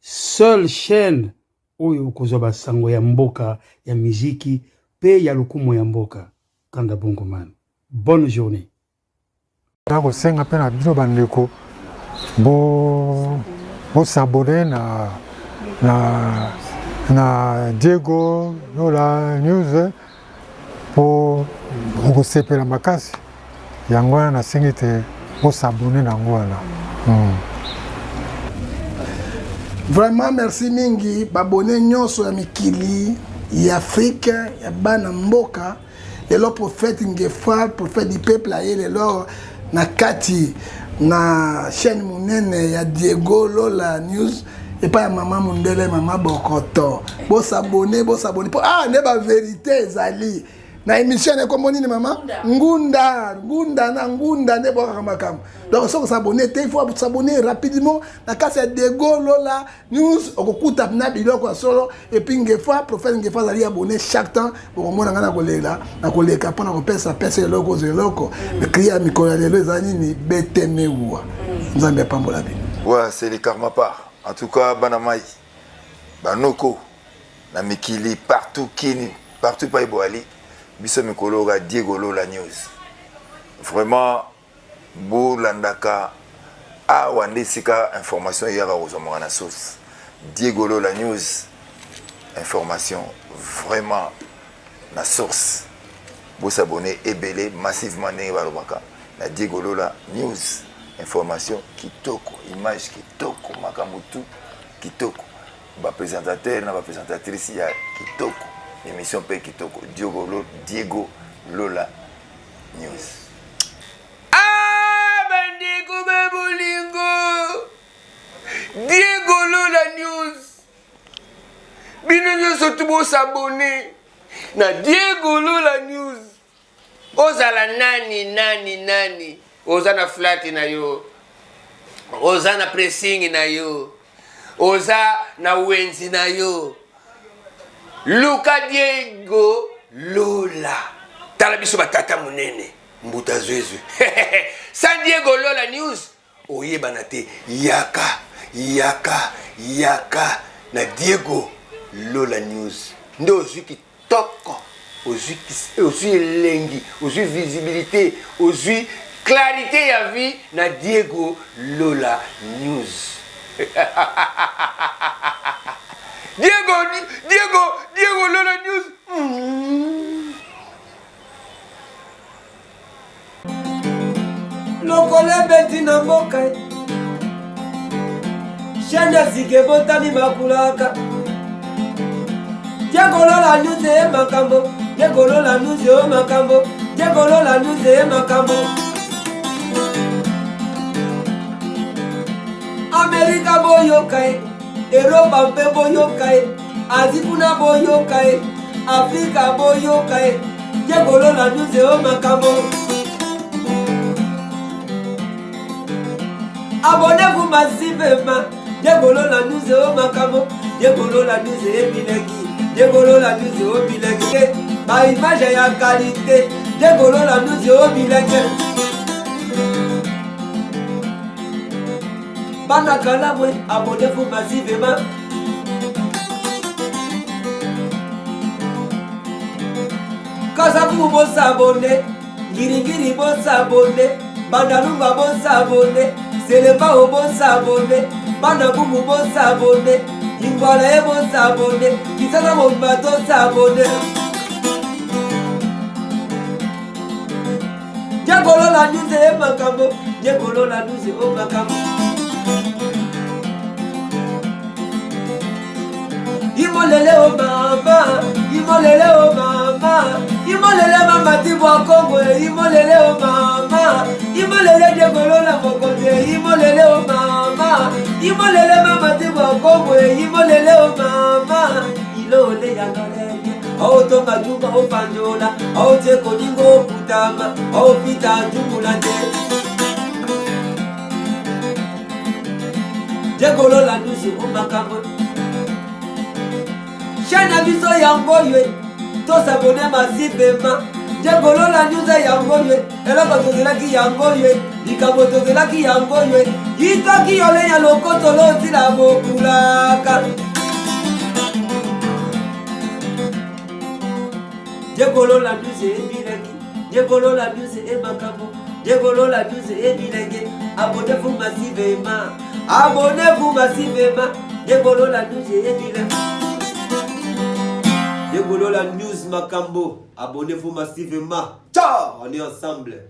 seule chaîne oyo kozoba sango ya mboka ya muziki pe ya lokumo ya mboka. Kanda Bongoman. Bonne journée. Nako senga pe na bino bandeko bo s'abonner na Diego Lola News pour kosepela makasi yango wana nasengi te osabone nango wana. Vraiment merci mingi babone nyonso ya mikili ya Afrique ya bana mboka lelo prophète Ngefa prophète du peuple aye lelo na kati na chaîne munene ya Diego Lola News et pas ya maman Mundele maman Bokoto bo s'abonner po ne ba vérité ezali na émission ne comme nini maman ngunda ne boka makam donc so s'abonner il faut s'abonner rapidement na kati ya Diego Lola News okukuta na biloko solo et puis Ngefa prophète Ngefa zali abonner chaque temps pour mona ngana kolela na koleka pona ko pesa loko le cria mikolo lelo ezani ni betemewa nzambe pambola bino. Ouais, c'est les karma part. En tout cas, Banamai, Banoko, na Mikili, partout Kini, partout pa Iboali, biso mikolo ga Diego Lola News. Vraiment, beau landaka, wande sika information hier à la source. Diego Lola News, information vraiment la source. Vous s'abonner et belé massivement na Diego Lola News. Information kitoko, image kitoko, makamutu kitoko. Ba présentateur na ba présentatrice ya kitoko. Émission pe kitoko. Diego Lola News. Bandeko bebolingo. Diego Lola News. Bino nyoso tubo s'abonner na Diego Lola News. Ozala nani. Oza na flat na yo, oza na pressing na yo, oza na wenzi na yo. Luka Diego Lola tala biso batata munene mbuta zwezwe. San Diego Lola News oyeba na te yaka na Diego Lola News ndo ozwi toko, ozwi elengi, ozwi visibilité, ozwi clarité ya vie na Diego Lola News. Diego Lola News. Lokole beti na mboka Shanda sike botani makulaka Diego Lola News e makambo Diego Lola News e makambo Diego Lola News e makambo America boyokai, Europa mpe boyokai, Azikuna boyokai, Afrika boyokai, Diego Lola News e makambo. Abonnez-vous massivement, Diego Lola News e makambo, Diego Lola News e bilegi, Diego Lola News e bilegi, ba image ya qualité, Diego Lola News e bilegi. Bana kalamwe, abonnez-vous massivement. Kasavu bon s'abonner, Girigiri bon s'abonner, Bandalunga bon s'abonner, Seleba bon s'abonner, Bandabumu bon s'abonner, Ingwala bon s'abonner, Kisana bon bateau s'abonner. Diego Lola News e makambo, Diego Lola News e makambo. Imolele o mama, imolele o mama, imolele mama tibwa Kongo, imolele o mama, imolele Diego Lola Mokonde, imolele o mama, imolele mama tibwa Kongo, imolele o mama, ilole ya galenge, o tonga juba o panjola, o te koningo putama, o pita jumulante. Diego Lola News o makambo. Chana biso yango ywe, to s'abonner massivement. Diego Lola News yango ywe, eloko tozelaki yango ywe, likabo tozelaki yango ywe, itoki yole ya lokoto loti la bokulaka. Diego Lola News bilegi, Diego Lola News makambo, Diego Lola News bilegi. Abonnez-vous massivement, abonnez-vous massivement. Diego Lola News bilegi. Diego Lola la news Macambo. Abonnez-vous massivement. Ciao, on est ensemble.